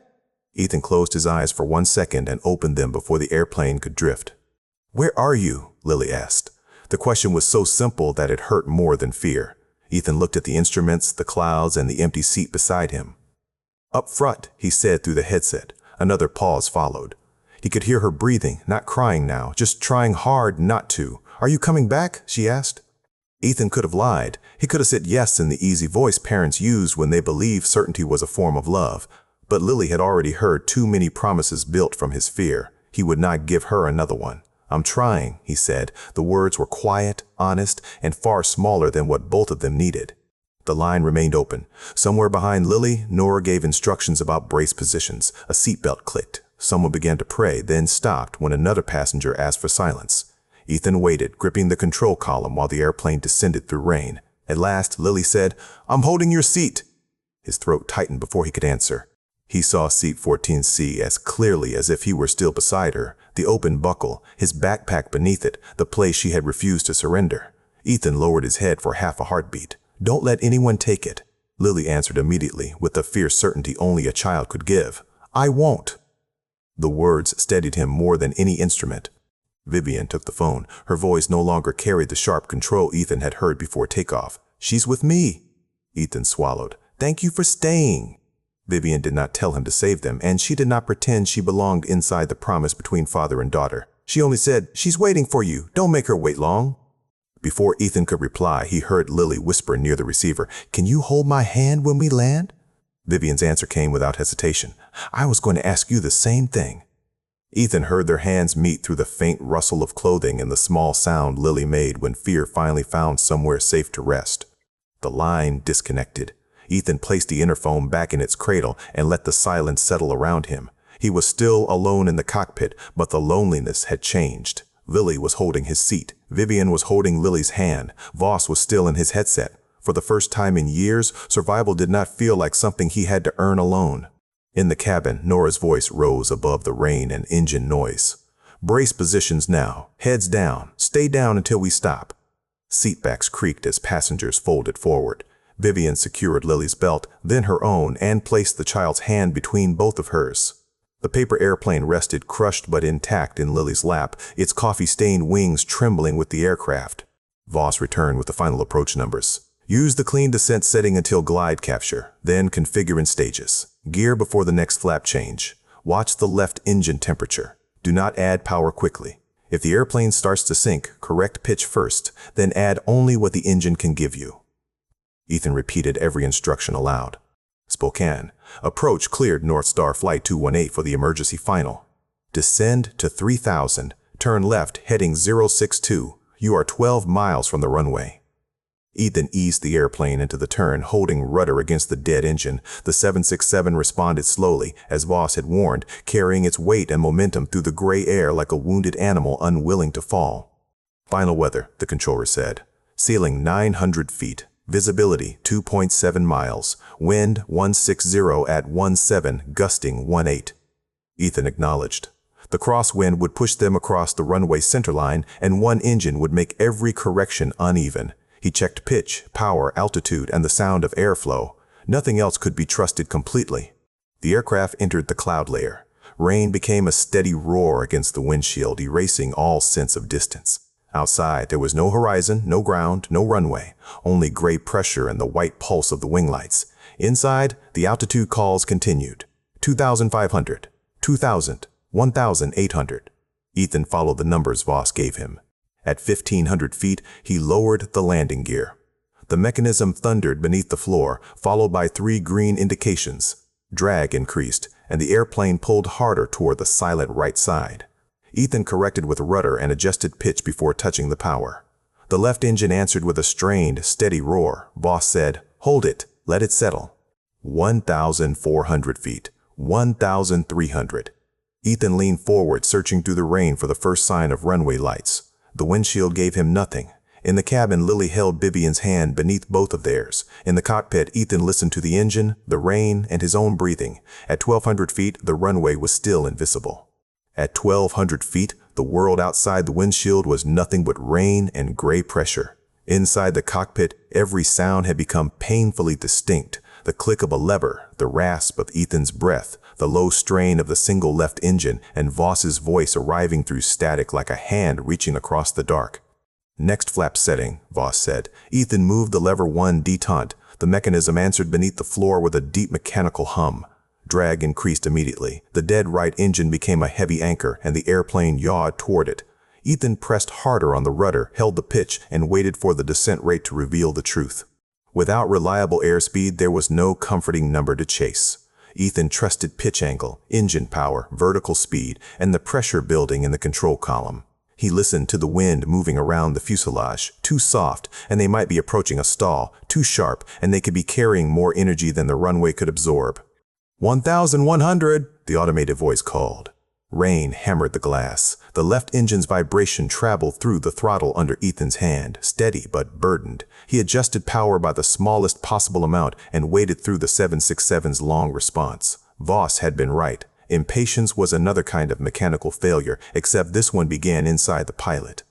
Ethan closed his eyes for 1 second and opened them before the airplane could drift. "Where are you?" Lily asked. The question was so simple that it hurt more than fear. Ethan looked at the instruments, the clouds, and the empty seat beside him. "Up front," he said through the headset. Another pause followed. He could hear her breathing, not crying now, just trying hard not to. "Are you coming back?" she asked. Ethan could have lied. He could have said yes in the easy voice parents use when they believe certainty was a form of love. But Lily had already heard too many promises built from his fear. He would not give her another one. "I'm trying," he said. The words were quiet, honest, and far smaller than what both of them needed. The line remained open. Somewhere behind Lily, Nora gave instructions about brace positions. A seatbelt clicked. Someone began to pray, then stopped when another passenger asked for silence. Ethan waited, gripping the control column while the airplane descended through rain. At last, Lily said, "I'm holding your seat." His throat tightened before he could answer. He saw seat 14C as clearly as if he were still beside her, the open buckle, his backpack beneath it, the place she had refused to surrender. Ethan lowered his head for half a heartbeat. "Don't let anyone take it." Lily answered immediately, with the fierce certainty only a child could give. "I won't." The words steadied him more than any instrument. Vivian took the phone. Her voice no longer carried the sharp control Ethan had heard before takeoff. "She's with me." Ethan swallowed. "Thank you for staying." Vivian did not tell him to save them, and she did not pretend she belonged inside the promise between father and daughter. She only said, "She's waiting for you. Don't make her wait long." Before Ethan could reply, he heard Lily whisper near the receiver, "Can you hold my hand when we land?" Vivian's answer came without hesitation. "I was going to ask you the same thing." Ethan heard their hands meet through the faint rustle of clothing and the small sound Lily made when fear finally found somewhere safe to rest. The line disconnected. Ethan placed the interphone back in its cradle and let the silence settle around him. He was still alone in the cockpit, but the loneliness had changed. Lily was holding his seat. Vivian was holding Lily's hand. Voss was still in his headset. For the first time in years, survival did not feel like something he had to earn alone. In the cabin, Nora's voice rose above the rain and engine noise. "Brace positions now. Heads down. Stay down until we stop." Seatbacks creaked as passengers folded forward. Vivian secured Lily's belt, then her own, and placed the child's hand between both of hers. The paper airplane rested crushed but intact in Lily's lap, its coffee-stained wings trembling with the aircraft. Voss returned with the final approach numbers. "Use the clean descent setting until glide capture, then configure in stages. Gear before the next flap change. Watch the left engine temperature. Do not add power quickly. If the airplane starts to sink, correct pitch first, then add only what the engine can give you." Ethan repeated every instruction aloud. Spokane. Approach cleared Northstar Flight 218 for the emergency final. Descend to 3,000. Turn left heading 062. You are 12 miles from the runway. Ethan eased the airplane into the turn, holding rudder against the dead engine. The 767 responded slowly, as Voss had warned, carrying its weight and momentum through the gray air like a wounded animal unwilling to fall. "Final weather," the controller said. "Ceiling 900 feet. Visibility 2.7 miles. Wind 160 at 17, gusting 18. Ethan acknowledged. The crosswind would push them across the runway centerline, and one engine would make every correction uneven. He checked pitch, power, altitude, and the sound of airflow. Nothing else could be trusted completely. The aircraft entered the cloud layer. Rain became a steady roar against the windshield, erasing all sense of distance. Outside, there was no horizon, no ground, no runway, only gray pressure and the white pulse of the wing lights. Inside, the altitude calls continued. 2,500, 2,000, 1,800. Ethan followed the numbers Voss gave him. At 1,500 feet, he lowered the landing gear. The mechanism thundered beneath the floor, followed by 3 green indications. Drag increased, and the airplane pulled harder toward the silent right side. Ethan corrected with rudder and adjusted pitch before touching the power. The left engine answered with a strained, steady roar. Voss said, "Hold it, let it settle." 1,400 feet, 1,300. Ethan leaned forward, searching through the rain for the first sign of runway lights. The windshield gave him nothing. In the cabin, Lily held Vivian's hand beneath both of theirs. In the cockpit, Ethan listened to the engine, the rain, and his own breathing. At 1,200 feet, the runway was still invisible. At 1,200 feet, the world outside the windshield was nothing but rain and gray pressure. Inside the cockpit, every sound had become painfully distinct. The click of a lever, the rasp of Ethan's breath, the low strain of the single left engine, and Voss's voice arriving through static like a hand reaching across the dark. "Next flap setting," Voss said. Ethan moved the lever 1 detente. The mechanism answered beneath the floor with a deep mechanical hum. Drag increased immediately. The dead right engine became a heavy anchor, and the airplane yawed toward it. Ethan pressed harder on the rudder, held the pitch, and waited for the descent rate to reveal the truth. Without reliable airspeed, there was no comforting number to chase. Ethan trusted pitch angle, engine power, vertical speed, and the pressure building in the control column. He listened to the wind moving around the fuselage. Too soft, and they might be approaching a stall. Too sharp, and they could be carrying more energy than the runway could absorb. 1,100, the automated voice called. Rain hammered the glass. The left engine's vibration traveled through the throttle under Ethan's hand, steady but burdened. He adjusted power by the smallest possible amount and waited through the 767's long response. Voss had been right. Impatience was another kind of mechanical failure, except this one began inside the pilot.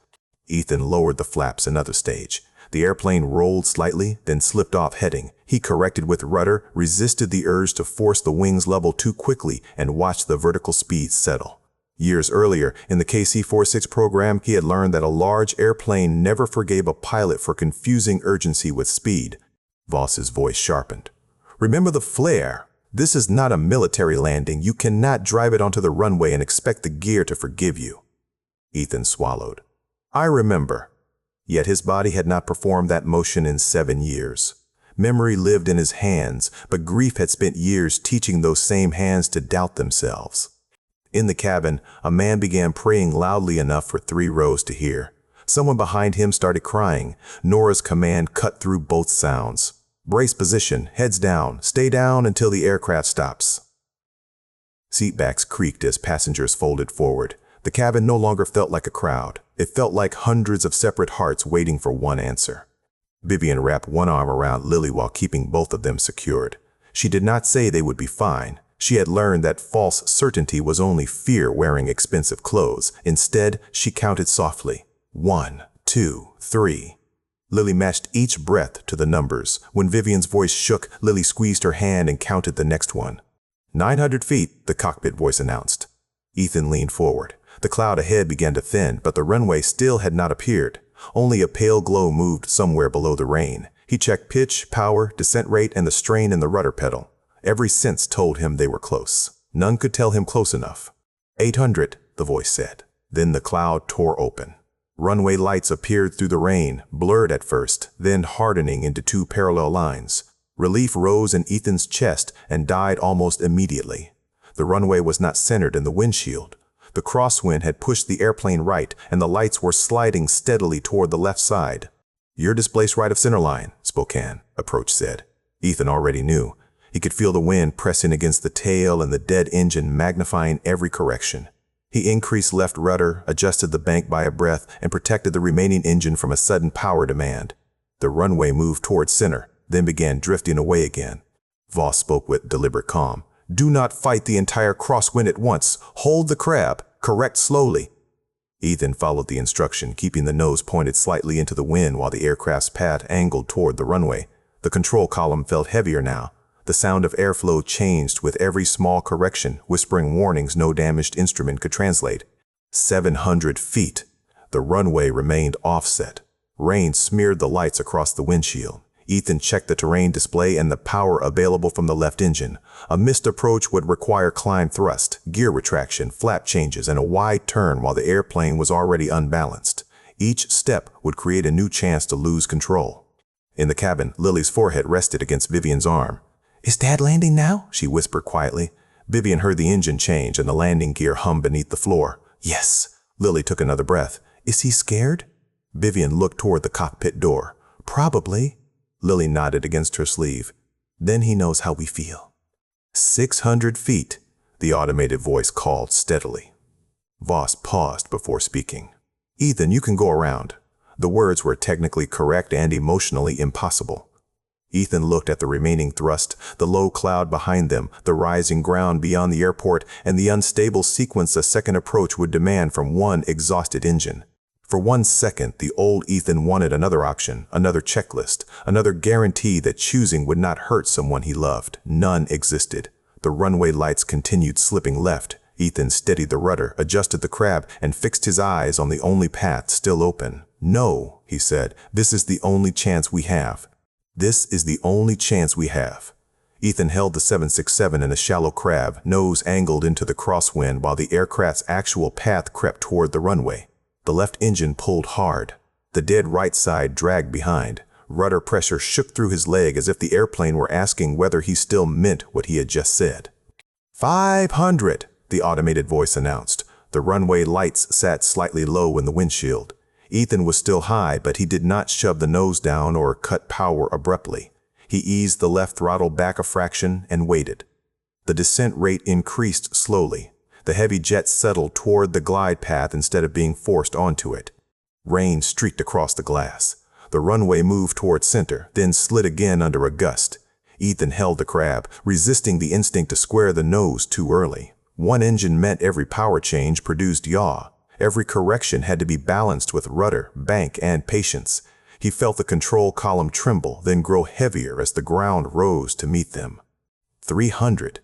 Ethan lowered the flaps another stage. The airplane rolled slightly, then slipped off heading. He corrected with rudder, resisted the urge to force the wings level too quickly, and watched the vertical speed settle. Years earlier, in the KC-46 program, he had learned that a large airplane never forgave a pilot for confusing urgency with speed. Voss's voice sharpened. "Remember the flare. This is not a military landing. You cannot drive it onto the runway and expect the gear to forgive you." Ethan swallowed. "I remember." Yet his body had not performed that motion in 7 years. Memory lived in his hands, but grief had spent years teaching those same hands to doubt themselves. In the cabin, a man began praying loudly enough for 3 rows to hear. Someone behind him started crying. Nora's command cut through both sounds. "Brace position, heads down, stay down until the aircraft stops." Seatbacks creaked as passengers folded forward. The cabin no longer felt like a crowd. It felt like hundreds of separate hearts waiting for one answer. Vivian wrapped one arm around Lily while keeping both of them secured. She did not say they would be fine. She had learned that false certainty was only fear wearing expensive clothes. Instead, she counted softly. 1, 2, 3. Lily matched each breath to the numbers. When Vivian's voice shook, Lily squeezed her hand and counted the next one. 900 feet, the cockpit voice announced. Ethan leaned forward. The cloud ahead began to thin, but the runway still had not appeared. Only a pale glow moved somewhere below the rain. He checked pitch, power, descent rate, and the strain in the rudder pedal. Every sense told him they were close. None could tell him close enough. 800, the voice said. Then the cloud tore open. Runway lights appeared through the rain, blurred at first, then hardening into 2 parallel lines. Relief rose in Ethan's chest and died almost immediately. The runway was not centered in the windshield. The crosswind had pushed the airplane right, and the lights were sliding steadily toward the left side. "You're displaced right of center line," Spokane approach said. Ethan already knew. He could feel the wind pressing against the tail and the dead engine magnifying every correction. He increased left rudder, adjusted the bank by a breath, and protected the remaining engine from a sudden power demand. The runway moved toward center, then began drifting away again. Voss spoke with deliberate calm. "Do not fight the entire crosswind at once. Hold the crab. Correct slowly." Ethan followed the instruction, keeping the nose pointed slightly into the wind while the aircraft's path angled toward the runway. The control column felt heavier now. The sound of airflow changed with every small correction, whispering warnings no damaged instrument could translate. 700 feet. The runway remained offset. Rain smeared the lights across the windshield. Ethan checked the terrain display and the power available from the left engine. A missed approach would require climb thrust, gear retraction, flap changes, and a wide turn while the airplane was already unbalanced. Each step would create a new chance to lose control. In the cabin, Lily's forehead rested against Vivian's arm. "Is Dad landing now?" she whispered quietly. Vivian heard the engine change and the landing gear hum beneath the floor. "Yes." Lily took another breath. "Is he scared?" Vivian looked toward the cockpit door. "Probably." Lily nodded against her sleeve. "Then he knows how we feel." 600 feet, the automated voice called steadily. Voss paused before speaking. "Ethan, you can go around." The words were technically correct and emotionally impossible. Ethan looked at the remaining thrust, the low cloud behind them, the rising ground beyond the airport, and the unstable sequence a second approach would demand from one exhausted engine. For 1 second, the old Ethan wanted another option, another checklist, another guarantee that choosing would not hurt someone he loved. None existed. The runway lights continued slipping left. Ethan steadied the rudder, adjusted the crab, and fixed his eyes on the only path still open. "No," he said, "this is the only chance we have. This is the only chance we have." Ethan held the 767 in a shallow crab, nose angled into the crosswind while the aircraft's actual path crept toward the runway. The left engine pulled hard. The dead right side dragged behind. Rudder pressure shook through his leg as if the airplane were asking whether he still meant what he had just said. 500, the automated voice announced. The runway lights sat slightly low in the windshield. Ethan was still high, but he did not shove the nose down or cut power abruptly. He eased the left throttle back a fraction and waited. The descent rate increased slowly. The heavy jet settled toward the glide path instead of being forced onto it. Rain streaked across the glass. The runway moved toward center, then slid again under a gust. Ethan held the crab, resisting the instinct to square the nose too early. One engine meant every power change produced yaw. Every correction had to be balanced with rudder, bank, and patience. He felt the control column tremble, then grow heavier as the ground rose to meet them. 300.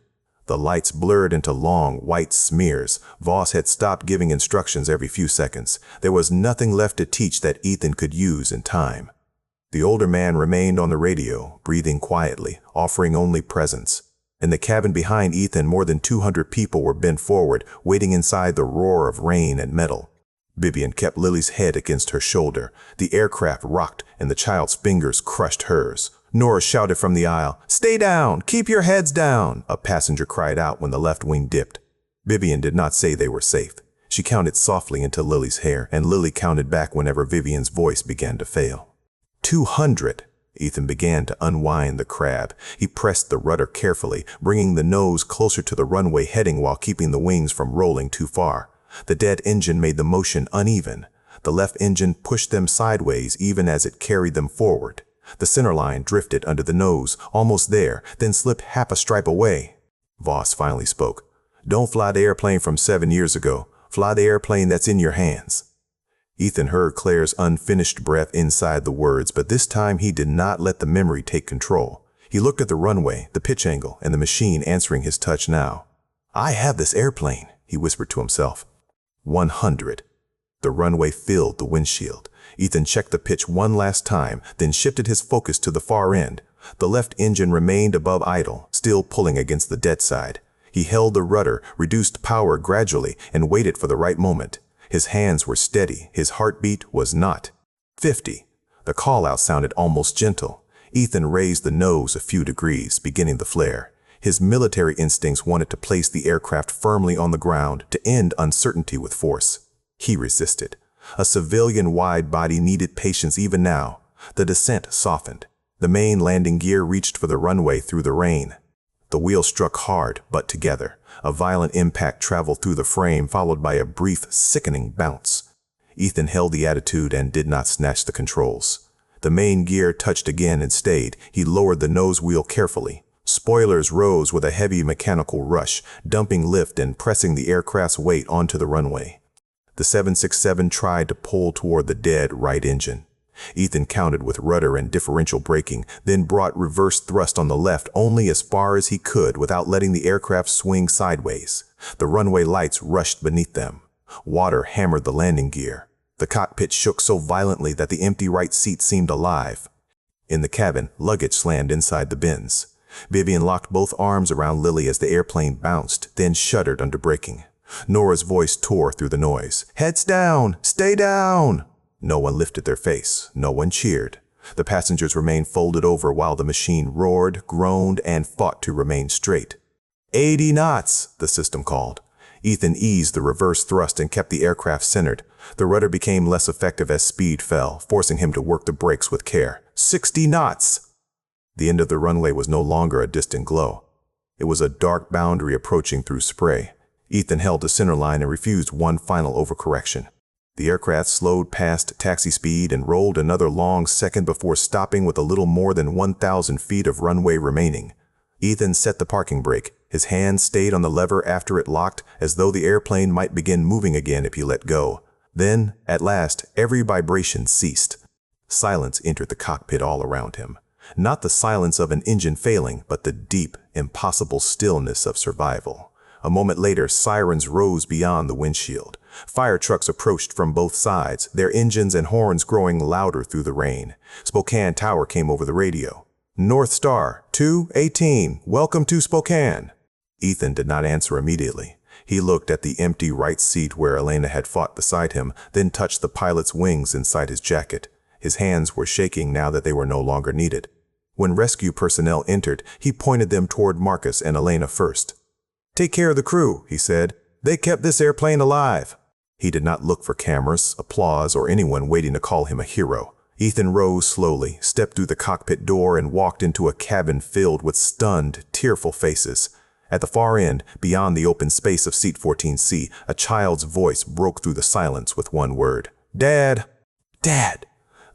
The lights blurred into long, white smears. Voss had stopped giving instructions every few seconds. There was nothing left to teach that Ethan could use in time. The older man remained on the radio, breathing quietly, offering only presence. In the cabin behind Ethan, more than 200 people were bent forward, waiting inside the roar of rain and metal. Vivian kept Lily's head against her shoulder. The aircraft rocked, and the child's fingers crushed hers. Nora shouted from the aisle, "Stay down! Keep your heads down!" A passenger cried out when the left wing dipped. Vivian did not say they were safe. She counted softly into Lily's hair, and Lily counted back whenever Vivian's voice began to fail. 200. Ethan began to unwind the crab. He pressed the rudder carefully, bringing the nose closer to the runway heading while keeping the wings from rolling too far. The dead engine made the motion uneven. The left engine pushed them sideways even as it carried them forward. The centerline drifted under the nose, almost there, then slipped half a stripe away. Voss finally spoke. "Don't fly the airplane from 7 years ago. Fly the airplane that's in your hands." Ethan heard Claire's unfinished breath inside the words, but this time he did not let the memory take control. He looked at the runway, the pitch angle, and the machine answering his touch now. "I have this airplane," he whispered to himself. 100. The runway filled the windshield. Ethan checked the pitch one last time, then shifted his focus to the far end. The left engine remained above idle, still pulling against the dead side. He held the rudder, reduced power gradually, and waited for the right moment. His hands were steady, his heartbeat was not. 50. The call-out sounded almost gentle. Ethan raised the nose a few degrees, beginning the flare. His military instincts wanted to place the aircraft firmly on the ground, to end uncertainty with force. He resisted. A civilian wide body needed patience even now. The descent softened. The main landing gear reached for the runway through the rain. The wheel struck hard, but together. A violent impact traveled through the frame, followed by a brief, sickening bounce. Ethan held the attitude and did not snatch the controls. The main gear touched again and stayed. He lowered the nose wheel carefully. Spoilers rose with a heavy mechanical rush, dumping lift and pressing the aircraft's weight onto the runway. The 767 tried to pull toward the dead right engine. Ethan counted with rudder and differential braking, then brought reverse thrust on the left only as far as he could without letting the aircraft swing sideways. The runway lights rushed beneath them. Water hammered the landing gear. The cockpit shook so violently that the empty right seat seemed alive. In the cabin, luggage slammed inside the bins. Vivian locked both arms around Lily as the airplane bounced, then shuddered under braking. Nora's voice tore through the noise. "Heads down! Stay down!" No one lifted their face. No one cheered. The passengers remained folded over while the machine roared, groaned, and fought to remain straight. 80 knots, the system called. Ethan eased the reverse thrust and kept the aircraft centered. The rudder became less effective as speed fell, forcing him to work the brakes with care. 60 knots! The end of the runway was no longer a distant glow. It was a dark boundary approaching through spray. Ethan held the center line and refused one final overcorrection. The aircraft slowed past taxi speed and rolled another long second before stopping with a little more than 1,000 feet of runway remaining. Ethan set the parking brake. His hand stayed on the lever after it locked, as though the airplane might begin moving again if he let go. Then, at last, every vibration ceased. Silence entered the cockpit all around him. Not the silence of an engine failing, but the deep, impossible stillness of survival. A moment later, sirens rose beyond the windshield. Fire trucks approached from both sides, their engines and horns growing louder through the rain. Spokane Tower came over the radio. "Northstar, 218, welcome to Spokane." Ethan did not answer immediately. He looked at the empty right seat where Elena had fought beside him, then touched the pilot's wings inside his jacket. His hands were shaking now that they were no longer needed. When rescue personnel entered, he pointed them toward Marcus and Elena first. "Take care of the crew," he said. "They kept this airplane alive." He did not look for cameras, applause, or anyone waiting to call him a hero. Ethan rose slowly, stepped through the cockpit door, and walked into a cabin filled with stunned, tearful faces. At the far end, beyond the open space of seat 14C, a child's voice broke through the silence with one word. "Dad! Dad!"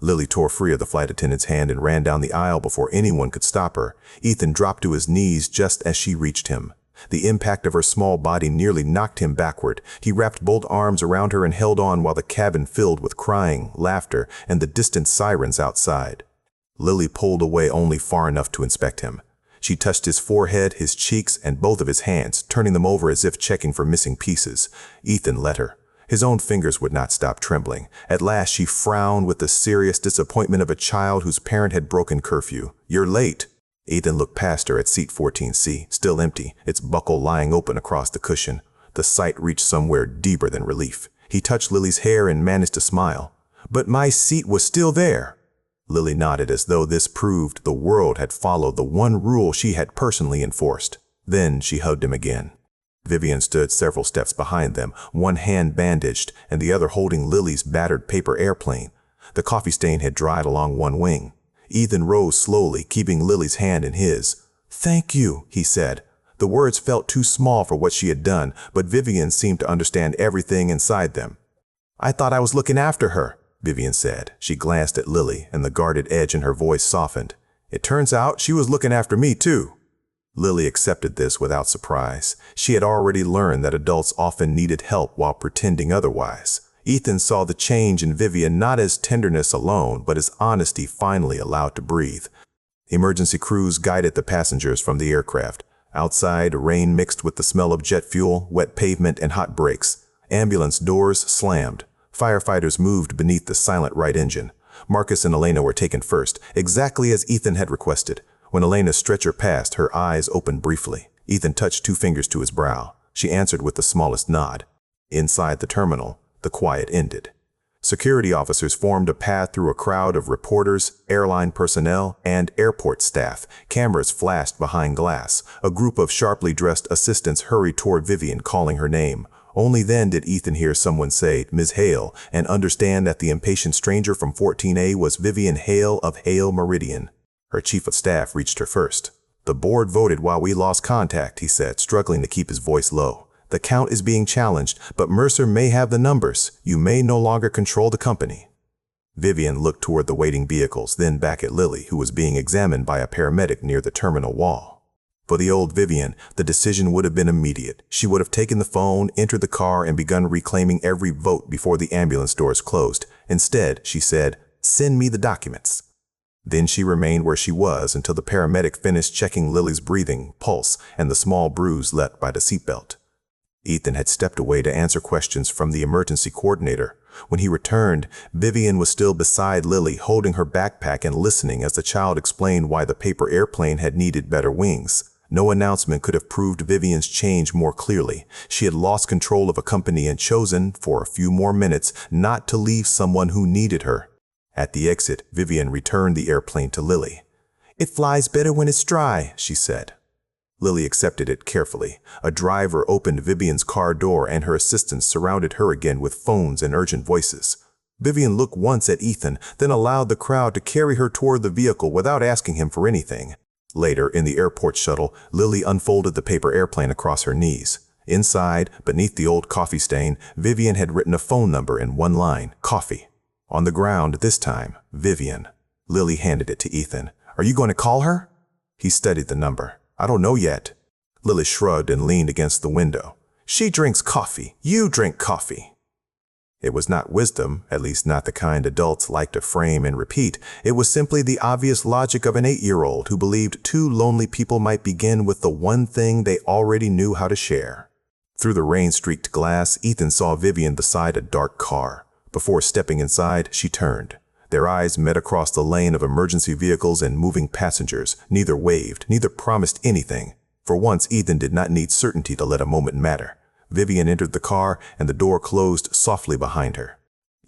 Lily tore free of the flight attendant's hand and ran down the aisle before anyone could stop her. Ethan dropped to his knees just as she reached him. The impact of her small body nearly knocked him backward. He wrapped both arms around her and held on while the cabin filled with crying, laughter, and the distant sirens outside. Lily pulled away only far enough to inspect him. She touched his forehead, his cheeks, and both of his hands, turning them over as if checking for missing pieces. Ethan let her. His own fingers would not stop trembling. At last she frowned with the serious disappointment of a child whose parent had broken curfew. "You're late." Ethan looked past her at seat 14C, still empty, its buckle lying open across the cushion. The sight reached somewhere deeper than relief. He touched Lily's hair and managed to smile. "But my seat was still there." Lily nodded as though this proved the world had followed the one rule she had personally enforced. Then she hugged him again. Vivian stood several steps behind them, one hand bandaged and the other holding Lily's battered paper airplane. The coffee stain had dried along one wing. Ethan rose slowly, keeping Lily's hand in his. "Thank you," he said. The words felt too small for what she had done, but Vivian seemed to understand everything inside them. "I thought I was looking after her," Vivian said. She glanced at Lily, and the guarded edge in her voice softened. "It turns out she was looking after me, too." Lily accepted this without surprise. She had already learned that adults often needed help while pretending otherwise. Ethan saw the change in Vivian not as tenderness alone, but as honesty finally allowed to breathe. Emergency crews guided the passengers from the aircraft. Outside, rain mixed with the smell of jet fuel, wet pavement, and hot brakes. Ambulance doors slammed. Firefighters moved beneath the silent right engine. Marcus and Elena were taken first, exactly as Ethan had requested. When Elena's stretcher passed, her eyes opened briefly. Ethan touched 2 fingers to his brow. She answered with the smallest nod. Inside the terminal, the quiet ended. Security officers formed a path through a crowd of reporters, airline personnel, and airport staff. Cameras flashed behind glass. A group of sharply dressed assistants hurried toward Vivian, calling her name. Only then did Ethan hear someone say, "Ms. Hale," and understand that the impatient stranger from 14A was Vivian Hale of Hale Meridian. Her chief of staff reached her first. "The board voted while we lost contact," he said, struggling to keep his voice low. "The count is being challenged, but Mercer may have the numbers. You may no longer control the company." Vivian looked toward the waiting vehicles, then back at Lily, who was being examined by a paramedic near the terminal wall. For the old Vivian, the decision would have been immediate. She would have taken the phone, entered the car, and begun reclaiming every vote before the ambulance doors closed. Instead, she said, "Send me the documents." Then she remained where she was until the paramedic finished checking Lily's breathing, pulse, and the small bruise left by the seatbelt. Ethan had stepped away to answer questions from the emergency coordinator. When he returned, Vivian was still beside Lily, holding her backpack and listening as the child explained why the paper airplane had needed better wings. No announcement could have proved Vivian's change more clearly. She had lost control of a company and chosen, for a few more minutes, not to leave someone who needed her. At the exit, Vivian returned the airplane to Lily. "It flies better when it's dry," she said. Lily accepted it carefully. A driver opened Vivian's car door and her assistants surrounded her again with phones and urgent voices. Vivian looked once at Ethan, then allowed the crowd to carry her toward the vehicle without asking him for anything. Later, in the airport shuttle, Lily unfolded the paper airplane across her knees. Inside, beneath the old coffee stain, Vivian had written a phone number in one line, "Coffee." On the ground, this time, Vivian. Lily handed it to Ethan. "Are you going to call her?" He studied the number. "I don't know yet." Lily shrugged and leaned against the window. "She drinks coffee. You drink coffee." It was not wisdom, at least not the kind adults like to frame and repeat. It was simply the obvious logic of an 8-year-old who believed two lonely people might begin with the one thing they already knew how to share. Through the rain-streaked glass, Ethan saw Vivian beside a dark car. Before stepping inside, she turned. Their eyes met across the lane of emergency vehicles and moving passengers. Neither waved, neither promised anything. For once, Ethan did not need certainty to let a moment matter. Vivian entered the car, and the door closed softly behind her.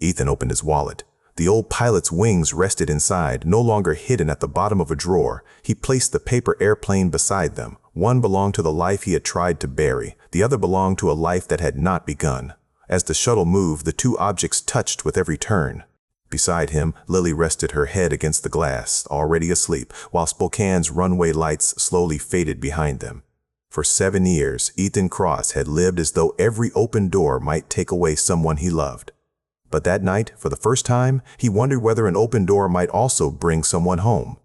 Ethan opened his wallet. The old pilot's wings rested inside, no longer hidden at the bottom of a drawer. He placed the paper airplane beside them. One belonged to the life he had tried to bury. The other belonged to a life that had not begun. As the shuttle moved, the two objects touched with every turn. Beside him, Lily rested her head against the glass, already asleep, while Spokane's runway lights slowly faded behind them. For 7 years, Ethan Cross had lived as though every open door might take away someone he loved. But that night, for the first time, he wondered whether an open door might also bring someone home.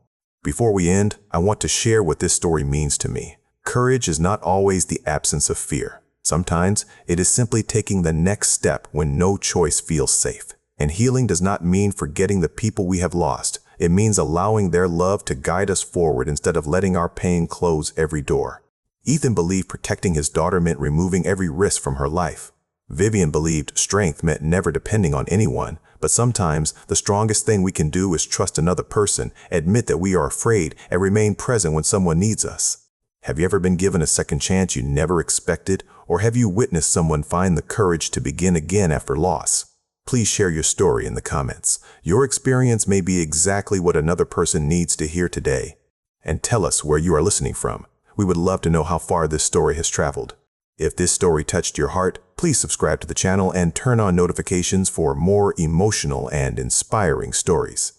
Before we end, I want to share what this story means to me. Courage is not always the absence of fear. Sometimes, it is simply taking the next step when no choice feels safe. And healing does not mean forgetting the people we have lost. It means allowing their love to guide us forward instead of letting our pain close every door. Ethan believed protecting his daughter meant removing every risk from her life. Vivian believed strength meant never depending on anyone, but sometimes the strongest thing we can do is trust another person, admit that we are afraid, and remain present when someone needs us. Have you ever been given a second chance you never expected, or have you witnessed someone find the courage to begin again after loss? Please share your story in the comments. Your experience may be exactly what another person needs to hear today. And tell us where you are listening from. We would love to know how far this story has traveled. If this story touched your heart, please subscribe to the channel and turn on notifications for more emotional and inspiring stories.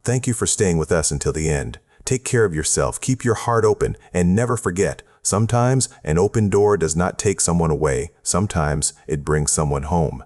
Thank you for staying with us until the end. Take care of yourself, keep your heart open, and never forget, sometimes an open door does not take someone away, sometimes it brings someone home.